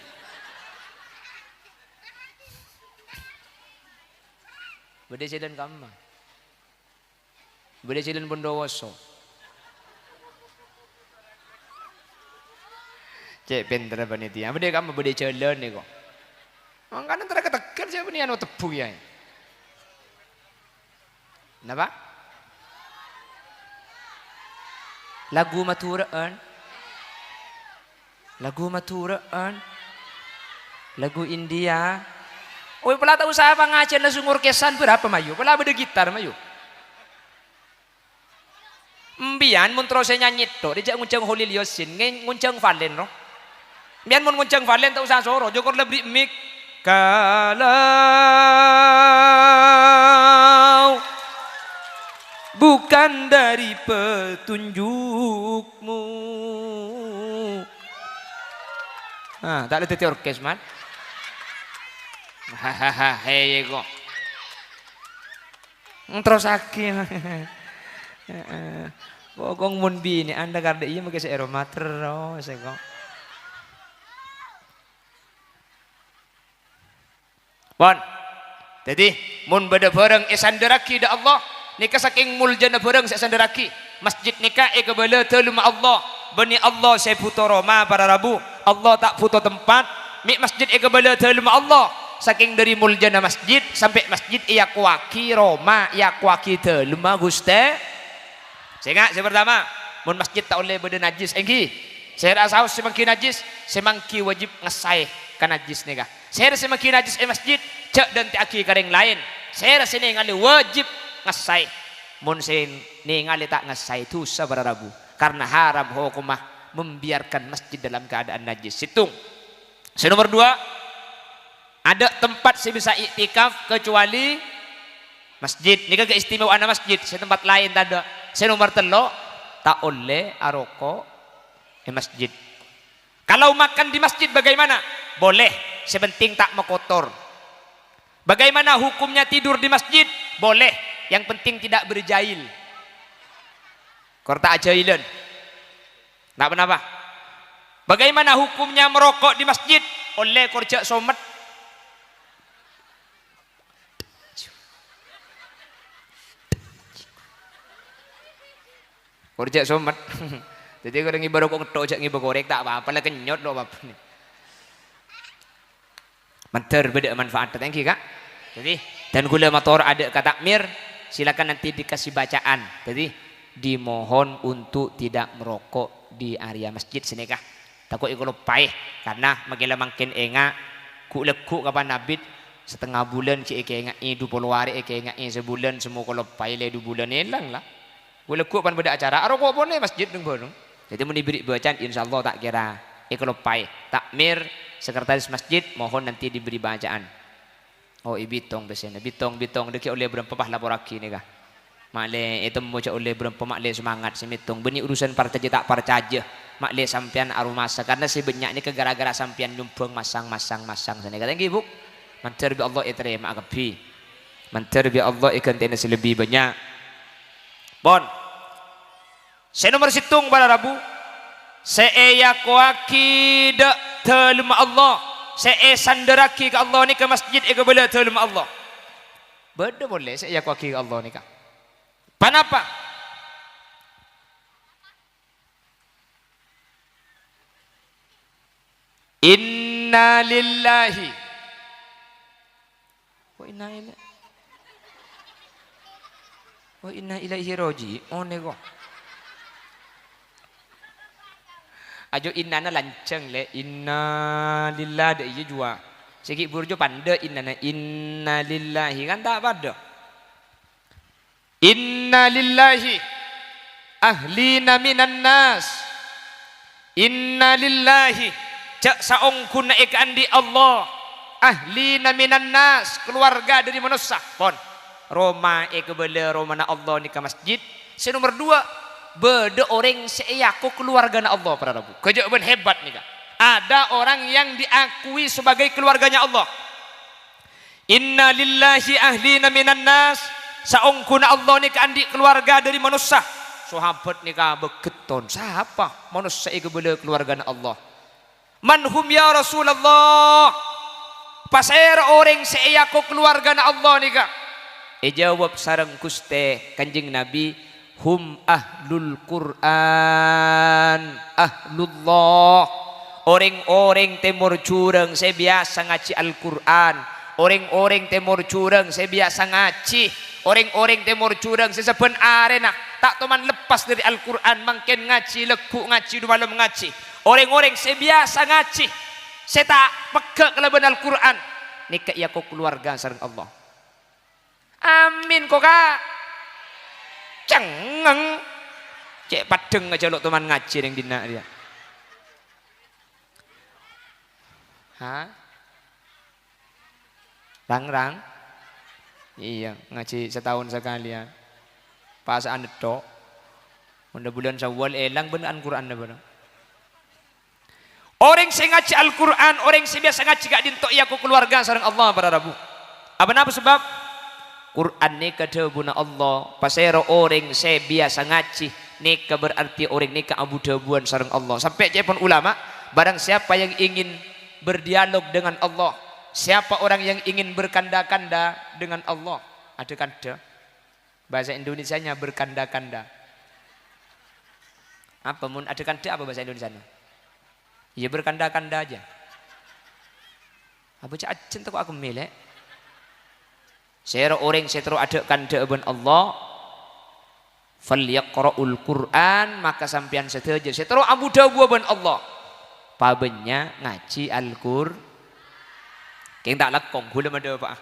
Bedai jalan kamu. Bedai jalan Bondowoso. Cek pinter panitia. Bedai kamu bedai jalan ni kok. Angkana antara ketekel siapa ni anu tebu ya. Napa? Lagu maturaan. Lagu India. Oh, pala tahu usaha pengajian langsung orkesan berapa mayu? Pala beda gitar mayu. Mbian mun terus nyanyi tok, dijak nguncang Holil Yosin, nguncang Valen roh. Mbian mun nguncang Valen tak usah soro, jokor lebih mik. Kalau bukan dari petunjukmu. Ah, tak ada tete orkes man. Hahaha, hei kok. Terus aki. Pokok mun bini anda karena iya mungkin saya aroma terus kok. Bon. Jadi mun beda bareng esandaraki da Allah nikah saking muljana bareng esandaraki masjid nikah kebala telu ma Allah bani Allah saya puto Roma para Rabu Allah tak puto tempat mi masjid kebala telu ma Allah saking dari muljana masjid sampai masjid iya kuaki Roma iya kuaki telu ma Guste. Saya pertama mun masjid tak boleh beda najis engki saya rasa semangki najis semangki wajib ngesai kan najis nikah saya semangki najis masjid cek dan tiaki kareng lain saya rasa ini ngali wajib ngesai mun sen ningali tak ngesai dosa para Rabu karena haram hukumah membiarkan masjid dalam keadaan najis. Situng. Nomor 2, ada tempat saya bisa iktikaf kecuali masjid. Ini kan keistimewaan masjid. Tempat lain tak ada. Nomor 3, tak oleh aroko di masjid. Kalau makan di masjid bagaimana? Boleh, sepenting tak mekotor. Bagaimana hukumnya tidur di masjid? Boleh, yang penting tidak berjail. Korta ajailan. Tak kenapa? Bagaimana hukumnya merokok di masjid? Oleh kerja somet. Kerja somet. Jadi kalau ngibar rokok ngetok jak ngibar korek tak apa-apa lah kenyot lo apa nih. Manter beda manfaat thank you Kak. Jadi dan gula motor ada kata takmir silakan nanti dikasih bacaan. Jadi dimohon untuk tidak merokok di area masjid sini Kak. Takut ikut lupai karena makin enga ku leku kapan nabit setengah bulan cik enga 20 hari enga sebulan semua kalau lupai le 2 bulan hilang lah. Ku leku pan beda acara rokok boleh masjid dong bono. Jadi mau diberi bacaan insyaallah tak kira ikut lupai. Takmir sekretaris masjid mohon nanti diberi bacaan. Oh ibitong besena bitong deki oleh berapa laporaki ni Kak. Makle itu mau oleh berapa makle semangat semitong beni urusan partai tak parcaja makle sampian arumasa karena si banyak ni gara-gara sampian nyumpung masang sana kata ibu manter bi Allah iterima agapi manter bi Allah ikan tenas lebih banyak bon saya nomor situng pada Rabu saya kuaki dak telma Allah saya sandaraki ke Allah ni ke masjid ke bela telma Allah beda boleh saya kuaki ke Allah ni Kak. Kenapa? Inna lillahi wa inna ilaihi raji'un nego. Ajo inna na lanceng le inna lillahi iya jua. Sikit burjo panda inna lillahi kan tak pada. Inna lillahi ahlina minan nas inna lillahi cak saong kuna ikan di Allah ahlina minan nas keluarga dari manusia pon Roma bela Roma na Allah ni ke masjid. Nomor 2 beda orang seaku keluarga na Allah para Rabu kejaban hebat nih Kak. Ada orang yang diakui sebagai keluarganya Allah. Inna lillahi ahlina minan nas saong kuna Allah ni kandi keluarga dari manusia. Sahabat ni ka beketon. Siapa manusia iku bela keluarga Allah? Manhum ya Rasulullah. Pasir orang seaku keluarga Allah ni ka. Jawab sareng kuste Kanjeng Nabi, hum ahlul Quran, ahlullah. Orang-orang timur jurang saya biasa ngaji Al-Quran. Orang-orang timur jurang saya biasa ngaji. Orang-orang timur jurang seseben arena tak teman lepas dari Al-Quran makin ngaji leku ngaji du malam ngaji. Orang-orang sebiasa ngaji saya tak peka kelebihan Al-Quran nikah ya kau keluarga sareng Allah. Amin kok Kak. Cengeng cek padeng aja lo teman ngaji yang dina dia. Hah? Rang-rang iya ngaji setahun sekali ya pasaan itu unda bulan Syawal elang beneran Quran dah bener. Orang yang ngaji Al-Quran orang yang biasa ngaji gak dintok ya ku keluarga sareng Allah para Rabu apa sebab Quran ni kadebuna Allah pasero orang saya biasa ngaji nikah berarti orang nikah abu dabuan sareng Allah sampai cepon ulama barang siapa yang ingin berdialog dengan Allah. Siapa orang yang ingin berkanda-kanda dengan Allah? Ada kanda. Bahasa Indonesianya berkanda-kanda. Apa mun ada kanda apa bahasa Indonesianya? Ya berkanda-kanda aja. Apa cak acen kok aku milih? Saya orang saya terus ada kanda dengan Allah. Falyaqra'ul Quran maka sampean setuju. Saya terus Abu Dawud dengan Allah. Pabenya ngaji Al-Qur'an. Keng tak lakong gula ada apa?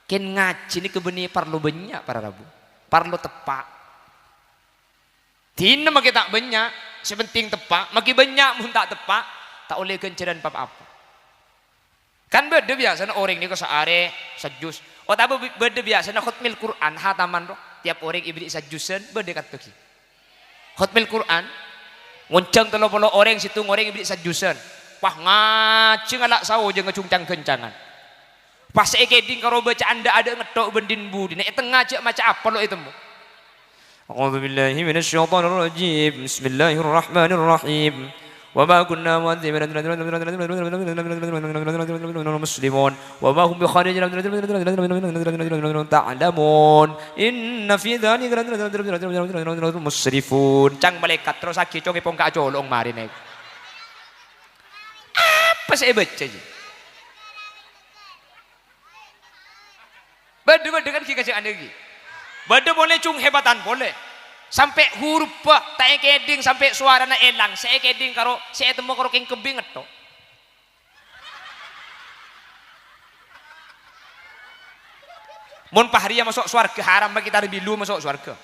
Ken ngaji ni kebeni perlu banyak para Rabu. Parlo tepak. Tina maki tak banyak, sepenting tepak. Maki banyak mun tak tepak, tak oleh kenceran apa-apa. Kan beda biasa orang ni ko saare sajus. Oh tapi beda biasa khutmil Quran hataman roh. Tiap orang iblis sajusan beda kat ki. Khutmil Quran ngoncang 30 orang situ orang iblis sajusan. Wah ngaji ngalak sawo jeung ngecungcang kencangan. Pas ekeding karo baca anda ada ngetok bendin budi. Nek tengah cek maca apa lo itu mu? A'udzu billahi minasyaitonir rajim. Bismillahirrahmanirrahim. وما كنا معذبين مسلمون وما هم بخارج تعلمون إن في ذلك مسرفون cang malaikat terus aki conge pong ka colong mari nek apa saya baca aja bade kan kita cek anda lagi bade boleh cung hebatan boleh sampai huruf pak tak ekeding sampai suara na elang saya ekeding karo saya temu karo king kebing eto mun pahariya masuk surga haram bagi kita bilu masuk surga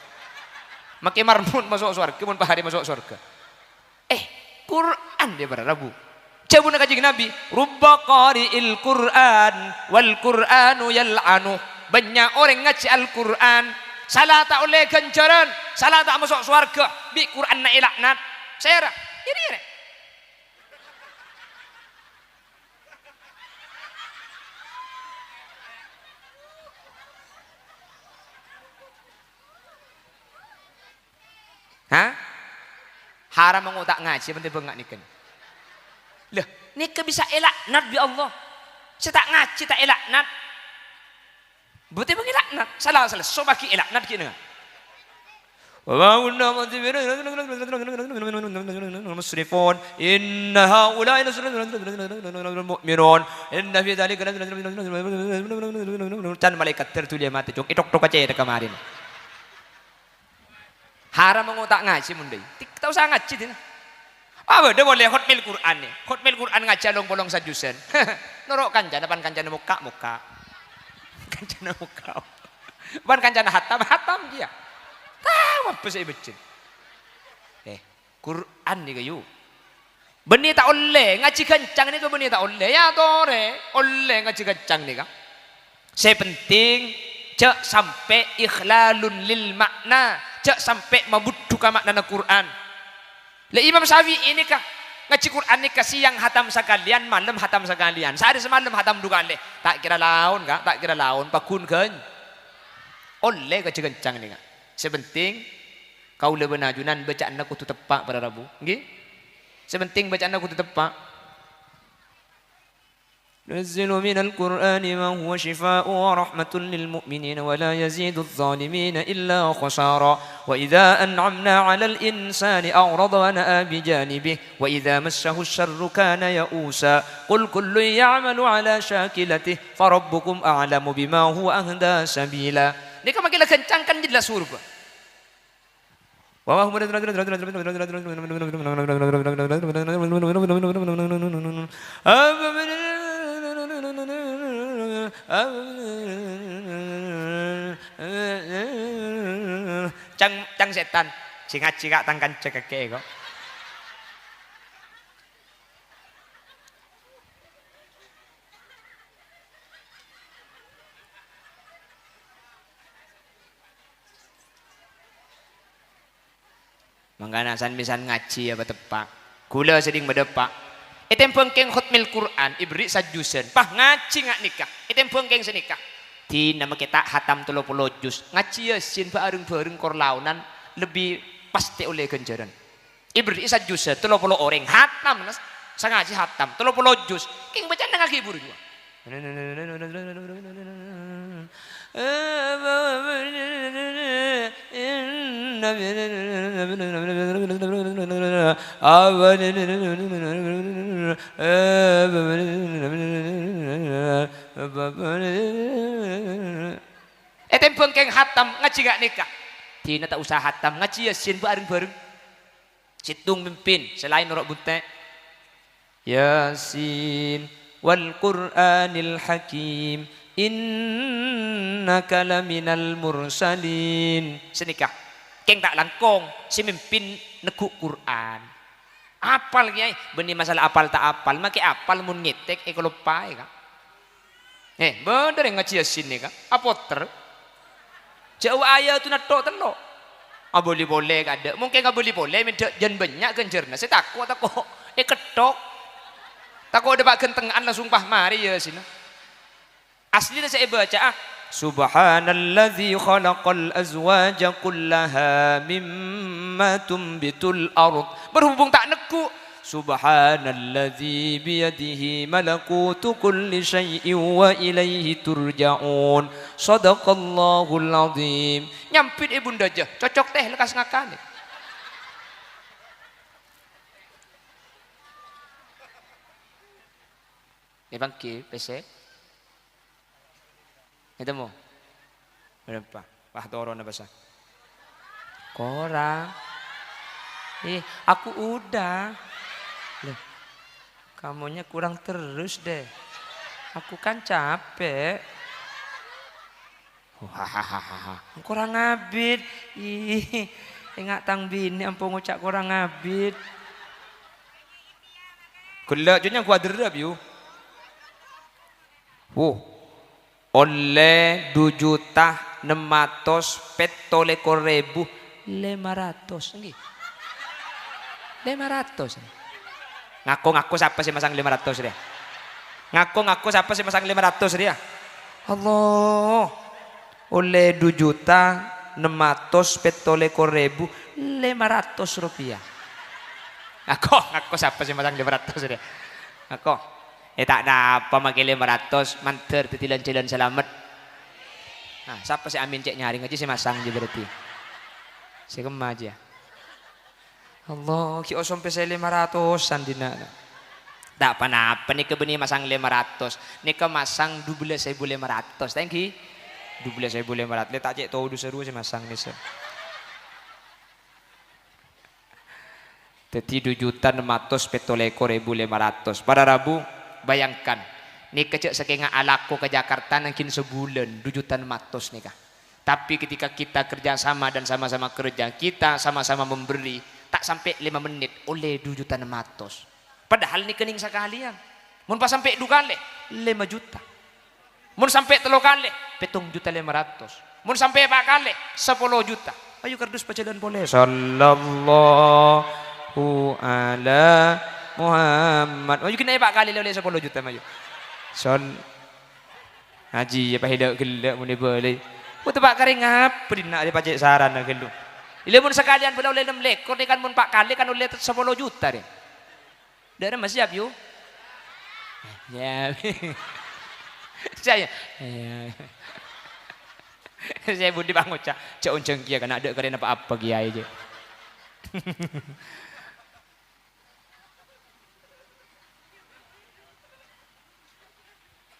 maki marmun masuk surga mun pahari masuk surga Quran dia berarabu coba nak kaji Nabi rubba qari'il Quran wal Quranu yal'anu banyak orang ngaji Al-Quran salah tak oleh kencaran, salah tak masuk surga, bi Quran na ilaknat. Saya ini. Hah? Haram mengutak ngaji penting bengak niken. Lah, nika bisa ilaknat bi Allah. Saya tak ngaji tak ilaknat. Berarti bagi laknat, salah. So bagi laknat kena. Musrifun, inna haula mu'minun, inna fi dzalika tan malaikat tertulis mati cung itok tok aja kemarin. Haram mengutak ngaji mun deui. Tak usah ngaji dina. Apa dia boleh khutmil Quran ni. Khutmil Quran ngaji bolong sajusan. Norok kanjana pan kanjana muka. Kancana muka bukan kancana hatam dia tahu apa saya baca Quran ni kayu benih tak oleh ngaji kencang ni tu benih tak oleh ya tore oleh ngaji kencang ni kan saya penting cek sampai ikhlalun lil makna cek sampai membutuhkan makna Quran le Imam Syafi'i ini kah ngaji Quran ni kasih yang hatam sekalian malam hatam sekalian sehari semalam hatam dua kali tak kira laun kak tak kira laun pakun kan oleh kencang ni kak sepenting kau lebih najunan bacaan aku tu tepak pada Rabu nggih sepenting bacaan aku tu tepak نزل من القرآن ما هو شفاء ورحمة للمؤمنين ولا يزيد الظالمين إلا خسارا وإذا أنعمنا على الإنسان أعرض ونأى بجانبه وإذا مسه الشر كان يئوسا قل كل يعمل على شاكلته فربكم أعلم بما هو أهدى سبيلا ini kan makin kencangkan jelas huruf cang setan cingat tangkan cekeke kok mangkana san misan ngaji apa tepak gula seding berdepak item pengkeng khutmil Quran ibri sajusan pah ngaji ngak nikah item pengkeng senikah di nama kita hatam 30 juz ngaji yasin bareng-bareng kor launan lebih pasti oleh ganjaran ibri sajusan 30 orang hatam sangaji hatam 30 juz king baca nang ngibur juga etem bengkeng hatam ngaji gak nikah tina tak usah hatam ngaji yasin bareng-bareng situng mimpin selain norok bunte Yasin wal Qur'anil Hakim innaka laminal mursalin. Senikah keng tak langkong si mimpin negu Quran. Apal kiai, benih masalah apal tak apal, maki apal mun nyetek kalau lupa ya. Bener yang ngaji sini kan? Apa ter? Jauh ayat tu nak tok telok. Boleh ada. Mungkin nggak boleh. Minta jan banyak genjerna. Saya takut. Ketok. Takut ada pak gentengan langsung pah mari ya sini. Aslinya saya baca Subhanalladzi khalaqal azwaja kullaha mimma tumbitul ard. Berhubung tak neku. Subhanalladzi biyadihi malakutu kulli syai'in wa ilaihi turja'un. Shadaqallahul azim. Nyampit ibunda aja. Cocok teh lekas ngakane. Bangki PC. Itu mau. Berapa? Wah toro na basa. Korang. Aku udah. Loh, kamunya kurang terus deh. Aku kan capek. Hahaha. Kurang ngabid. Ingat tang bini ampun ngucap kurang ngabid. Gelak junya gua derap yuk. Oleh 2.600.500 nggih. 500. Ngaku siapa sih masang 500 dia? Ngaku siapa sih masang 500 dia? Allah. Oleh 2.600.500 rupiah. Ngaku siapa sih masang 500 dia? Ngaku. Tak ada apa makai 500 manter tetilan-tilan selamat. Nah, siapa sih amin cek nyari ngaji sih masang je berarti. Si kemaja. Allah, ki sampai saya 500-an dina. Tak apa-apa nih kebeni masang 500. Nih masang 12.500. Thank you. 12.500. Letak cek tahu seru sih masang nih. Jadi 2.600.500. Pada Rabu bayangkan nih kecek saking alako ke Jakarta mungkin sebulan 2.600 nih kah. Tapi ketika kita kerjasama dan sama-sama kerja, kita sama-sama memberi, tak sampai 5 menit oleh 2.600. Padahal ini kening sekalian. Mun pas sampai 2 kali 5 juta. Mun sampai 3 kali 7.500. Mun sampai 4 kali 10 juta. Ayo kardus pacadan boleh. Sallallahu ala Muhammad. Ayo kena 4 kali oleh 10 juta maju. Son haji apa hidak gelak mun boleh. Tebak kari ngapa dina ada pajak saran gelu. Ile mun sekalian bela oleh 6 lekor kan mun 4 kali kan oleh 10 juta deh. Daerah masih siap yuk. Ya. Saya. Saya budi bangun cak unceng kia kan ada keren apa-apa kiai aja.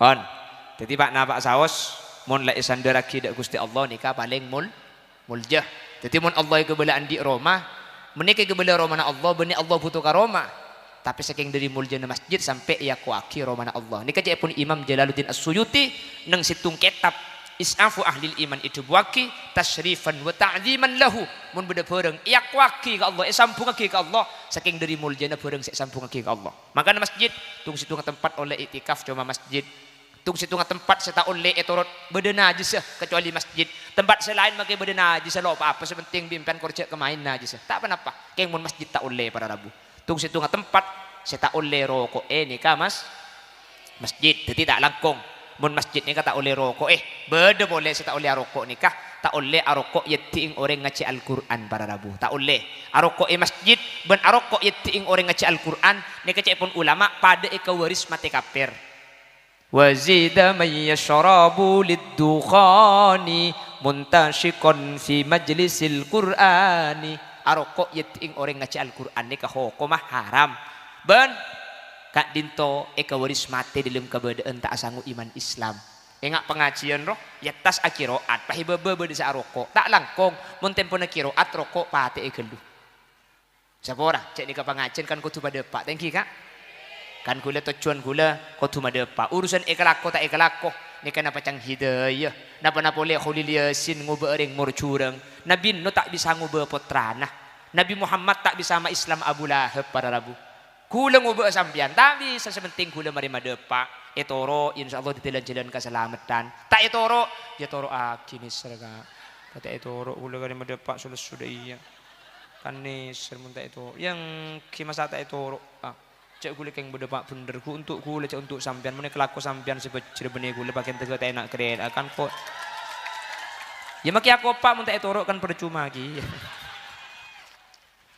On. Jadi Pak Napak saos mun la isandara kidak Gusti Allah nikah paling muljah. Jadi mun Allah kebelaan di Roma, menikah kebela Romana Allah, benih Allah butuh ka Roma. Tapi saking dari muljana masjid sampai ya kuaki Romana Allah. Nikah je pun Imam Jalaluddin As-Suyuti nang situng kitab Is'afu Ahlil Iman itu buaki tasyrifan wa ta'ziman lahu. Mun beda bareng ya kuaki ka Allah, sampungake ka Allah saking dari muljana bareng sik sampungake ka Allah. Maka masjid tung situng tempat oleh iktikaf cuma masjid. Tung situ tempat saya tak oleh etorot beda najis kecuali masjid. Tempat selain makai beda najis lo apa sepenting bimpian korcek kemain najis. Tak apa-apa. Keng mun masjid tak oleh pada Rabu. Tung situ tempat saya tak oleh rokok nikah masjid. Jadi tak langkong. Mun masjid nikah tak oleh rokok beda boleh saya tak oleh rokok nikah. Tak oleh arokok yetiing orang ngaji Al-Quran pada Rabu. Tak oleh arokok masjid ben arokok yetiing orang ngaji Al-Quran nikah cek pun ulama pada waris mati kafir. Wazida man yashrabu lid-dukhani muntashiqan fi majlisil Qur'ani. Arokok yeting orang ngaji Al-Qur'an ni hukum haram. Ben kak dinto waris mate dalam keberadaan tak sangu iman Islam. Engak pengajian roh ya tas akiroat pahibebe beda sa arokok. Tak langkong mun tempo na kiroat rokok pate gelu. Sapora cek ni ka pengajian kan kudu pada Pak. Thank you Kak. Kan gula tujuan gula kau tu mada apa urusan ekalako tak ekalako ni kana pacang hidayah napa boleh khulil yasin ngubeuring murcureng nabi no tak bisa ngubeu putrana Nabi Muhammad tak bisa sama Islam Abu Lahab para rabu kula ngubeu sampean tak bisa sepenting kula mari madepa etoro insyaallah ditelan-jalan keselamatan tak etoro ya toro akini serga kata etoro kula kali madepa sudah iya kan ni sermun tak etoro yang kimasa tak etoro cek kula keng bedepak bener ku untuk kula cek untuk sampean mene kelaku sampean sebecir benih kula bagian tega tak enak keren akan kok ya maki aku pak mun tak etoro kan percuma ki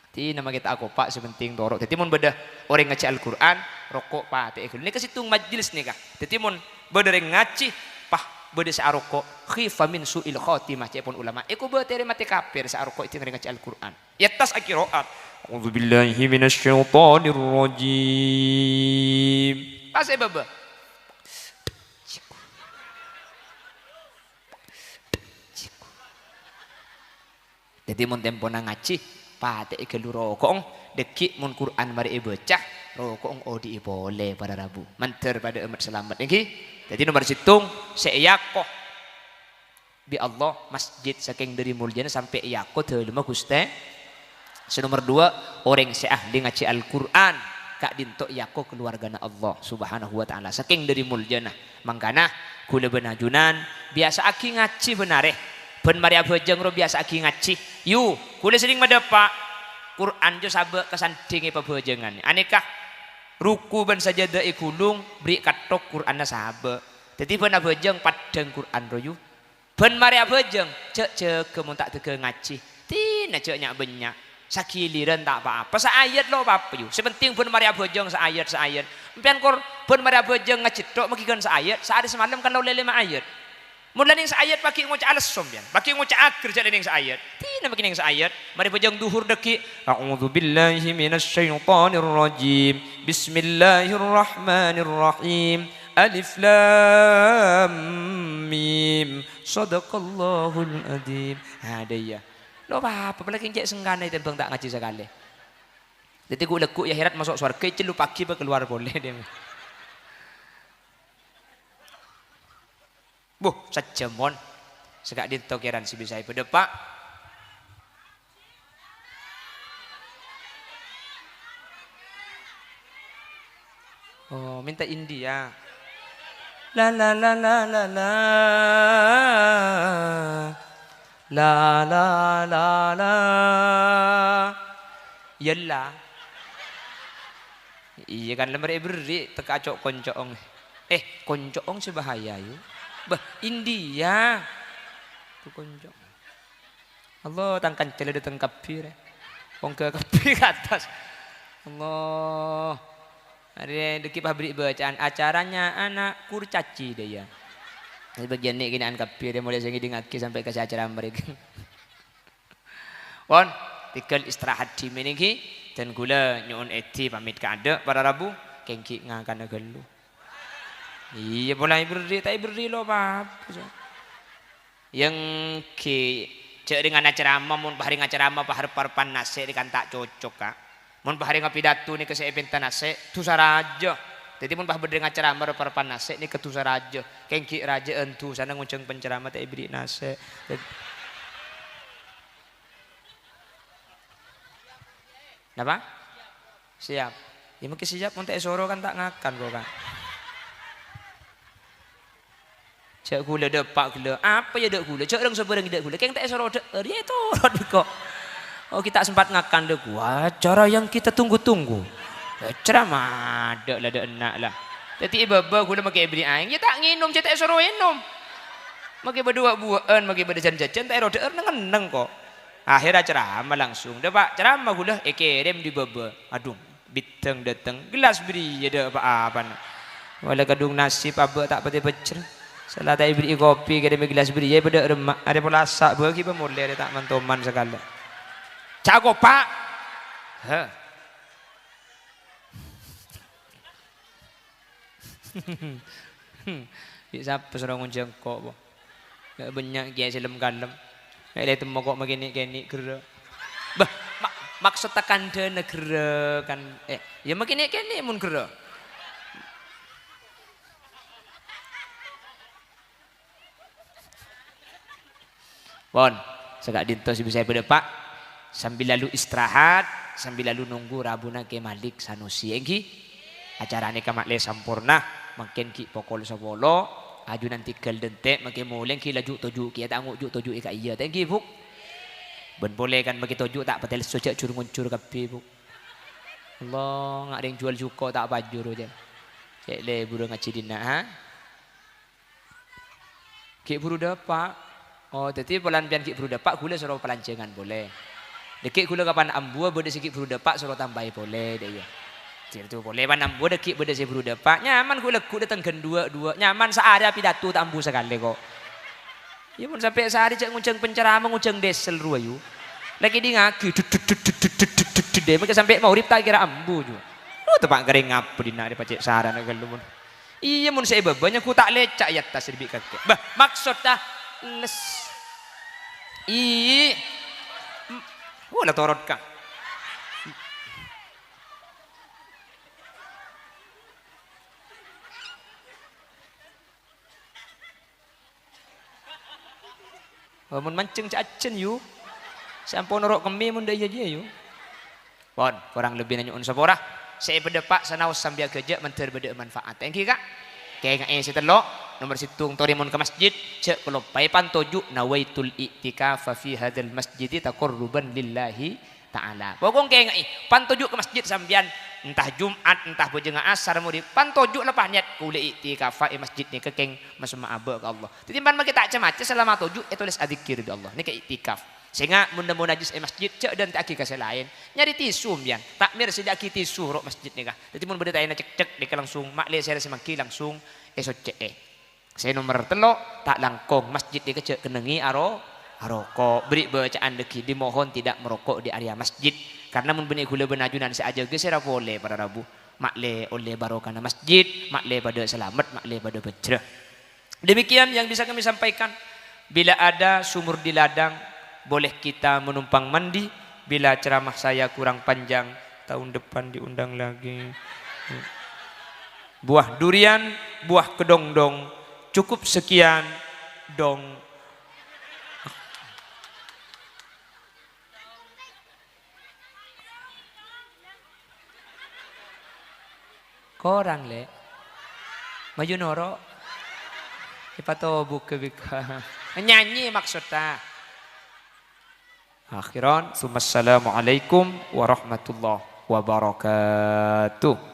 ti nama kita aku pak sepenting torok jadi mun beda orang ngaji Al-Qur'an rokok pak teh ini kesitung majelis nih kah jadi mun beda orang ngaji pah beda searokok khifa min su'il khotimah cepon ulama iku betere mati kafir searokok itu ngaji Al-Qur'an ya tas akiroat A'udzu billahi minasyaitonir rajim. Pasai baba. Jadi mun tempo nang ngaji, pate gelu rokok dekik mun Quran mari bocah, rokok odi boleh pada Rabu. Manter pada umat selamat niki. Jadi nomor situng seyakoh bi Allah masjid saking dari mulyana sampai yakoh teu Gusti. Nomor 2 orang seahli ngaji Al-Quran kak dintok yako keluargana Allah subhanahu wa ta'ala saking dari muljana mangkana kula benajunan biasa aki ngaji benare ben maria bojeng ro biasa aki ngaji yu kula sering madepa Quran jo sabe kesandingi pebojengan anekah ruku ben sajadah ikulung beri katok Quranna sabe jadi ben bojeng padang Quran ro yu ben maria bojeng cek kemun tak tege ngaji tina cek nyak benyak sakiliran tak apa-apa seayat lo apa yuk sepenting pun maria bojong seayat empian kor pun maria bojong ngecedok megigan seayat sehari semalam kan lo lele ayat mulai ning seayat pakai ngucap alas sombian pakai ngucap akhir jadi ning seayat tina pakai ning seayat maria bojong duhur deki a'udzu billahi minasyaitonir rajim bismillahirrahmanirrahim alif lam mim sadaqallahul adzim ada ya lo apa apalagi cek senggana itu bang tak ngaji sekali jadi gue lekuk ya herat masuk surga celu pagi keluar boleh dia sejamon segak di tokeran si bisa pada pak oh minta India la la la la la la la la la la yalla iya kan lemari beri teka acok koncoong koncoong sebahaya yuk bah India tu koncoong Allah tangkan cele datang kapir wong ke kapir ke atas Allah hari deki pabrik bacaan acaranya anak kurcaci dia ya bagian ni kini angkap dia mulai sengi dingaki sampai ke acara mereka. Wan, tinggal istirahat di meniki dan gula nyuun eti pamit ke ada para Rabu kengki ngakan agelu. Iya boleh beri, tapi beri lo apa? Yang ke cek dengan acara mun bahari acara pahar-parpan nase dikan tak cocok kak. Mun bahari ngapidato ni ke event nase tu saraja. Jadi pun bah berdeng acara merparpan nase ni ketusa raja kengki raja entu sana ngunceng penceramah tak ibri nase apa siap ya mungkin siap untuk esoro kan tak ngakan kok kan cek gula depak gula apa ya dek gula cek orang seberang dek gula keng tak esoro dek dia itu kok oh kita sempat ngakan dek gua acara yang kita tunggu-tunggu ceramah ada lah ada enak lah jadi baba gula makai beli aing ya tak nginum cetak suruh minum makai berdua buaan makai berjajan-jajan tak roda neng kok akhirnya ceramah langsung dah pak ceramah gula kirim di baba aduh biteng dateng gelas beri ada apa-apa wala kadung nasi apa tak pati becer salah tak beri kopi kirim gelas beri ya pada remak ada pelasak bagi pemulai ada tak mantoman segala cago pak bisa peserang unjang kok boh banyak kiai silem kalem kayak temu kok begini kira bah maksud tekan negara kan ya begini mun kira Bon, segak dinto si bisa berdepak sambil lalu istirahat, sambil lalu nunggu Rabuna ke Malik Sanusi engki. Acarane kamakle sampurna, makin ki pokol sabolo, aju nanti kel dentek makin muleng ki laju toju ki tak ngujuk toju ka iya thank you buk. Ben boleh kan bagi toju tak patel sojak cur nguncur kape buk. Allah ngak ada yang jual juko tak bajur aja. Cek le buru ngaci dina ha. Ki buru dapak. Oh, jadi pelan pian ki buru dapak gula suruh pelancengan boleh. Dekik gula kapan ambua beda sikit buru dapak suruh tambahi boleh deh ya. Itu boleh pan ambu dekik beda si buru dapak. Nyaman gula ku datang gendua dua. Nyaman seada pidato tak ambu sekali kok. Ya pun sampai sehari cek ngunceng penceramah ngunceng desel ruayu. Lagi di ngaki deh mereka sampai mau rip tak kira ambu juga. Oh tepak kering ngapa di nak dipacek saran kalau mun. Iya mun saya banyak ku tak lecak ya tas lebih kakek. Bah maksud dah les. I. Wala torot ka. Mun mancing cacen yu. Sampun norok kemi mun dah iya yu. Pon, kurang lebih nanya unsur porah. Saya berdepak sanaus sambil kerja menter beda manfaat. Thank you kak. Kayak ngai setelok nomor situng torimun ke masjid cek kalau paipan toju nawaitul i'tikafa fi hadzal masjid taqarruban lillahi taala. Pokok kayak ngai pan toju ke masjid sambian entah Jumat entah bojenga asar mau di pan toju lepas niat kule i'tikafa di masjid ni kekeng masuk aba ke Allah. Jadi pan maki tak cemace selama toju tulis adzikir di Allah. Ni ke i'tikaf. Sehingga mun najis masjid cek dan tak kasih lain nyari tisu mbian takmir sedaki tisu rok masjid ni kah jadi mun beda tayana cek dia langsung makle saya semangki langsung cek saya nomor telo tak langkong masjid dia kecek kenengi aroko beri bacaan deki dimohon tidak merokok di area masjid karena mun benih gula benajunan saja geser boleh para rabu makle oleh barokah masjid makle pada selamat makle pada bejrah. Demikian yang bisa kami sampaikan. Bila ada sumur di ladang boleh kita menumpang mandi. Bila ceramah saya kurang panjang tahun depan diundang lagi. Buah durian, buah kedongdong. Cukup sekian dong. Korang le. Maju noro. Ipatobuk kebika. Nyanyi maksudnya. Akhiran, assalamualaikum warahmatullahi wabarakatuh.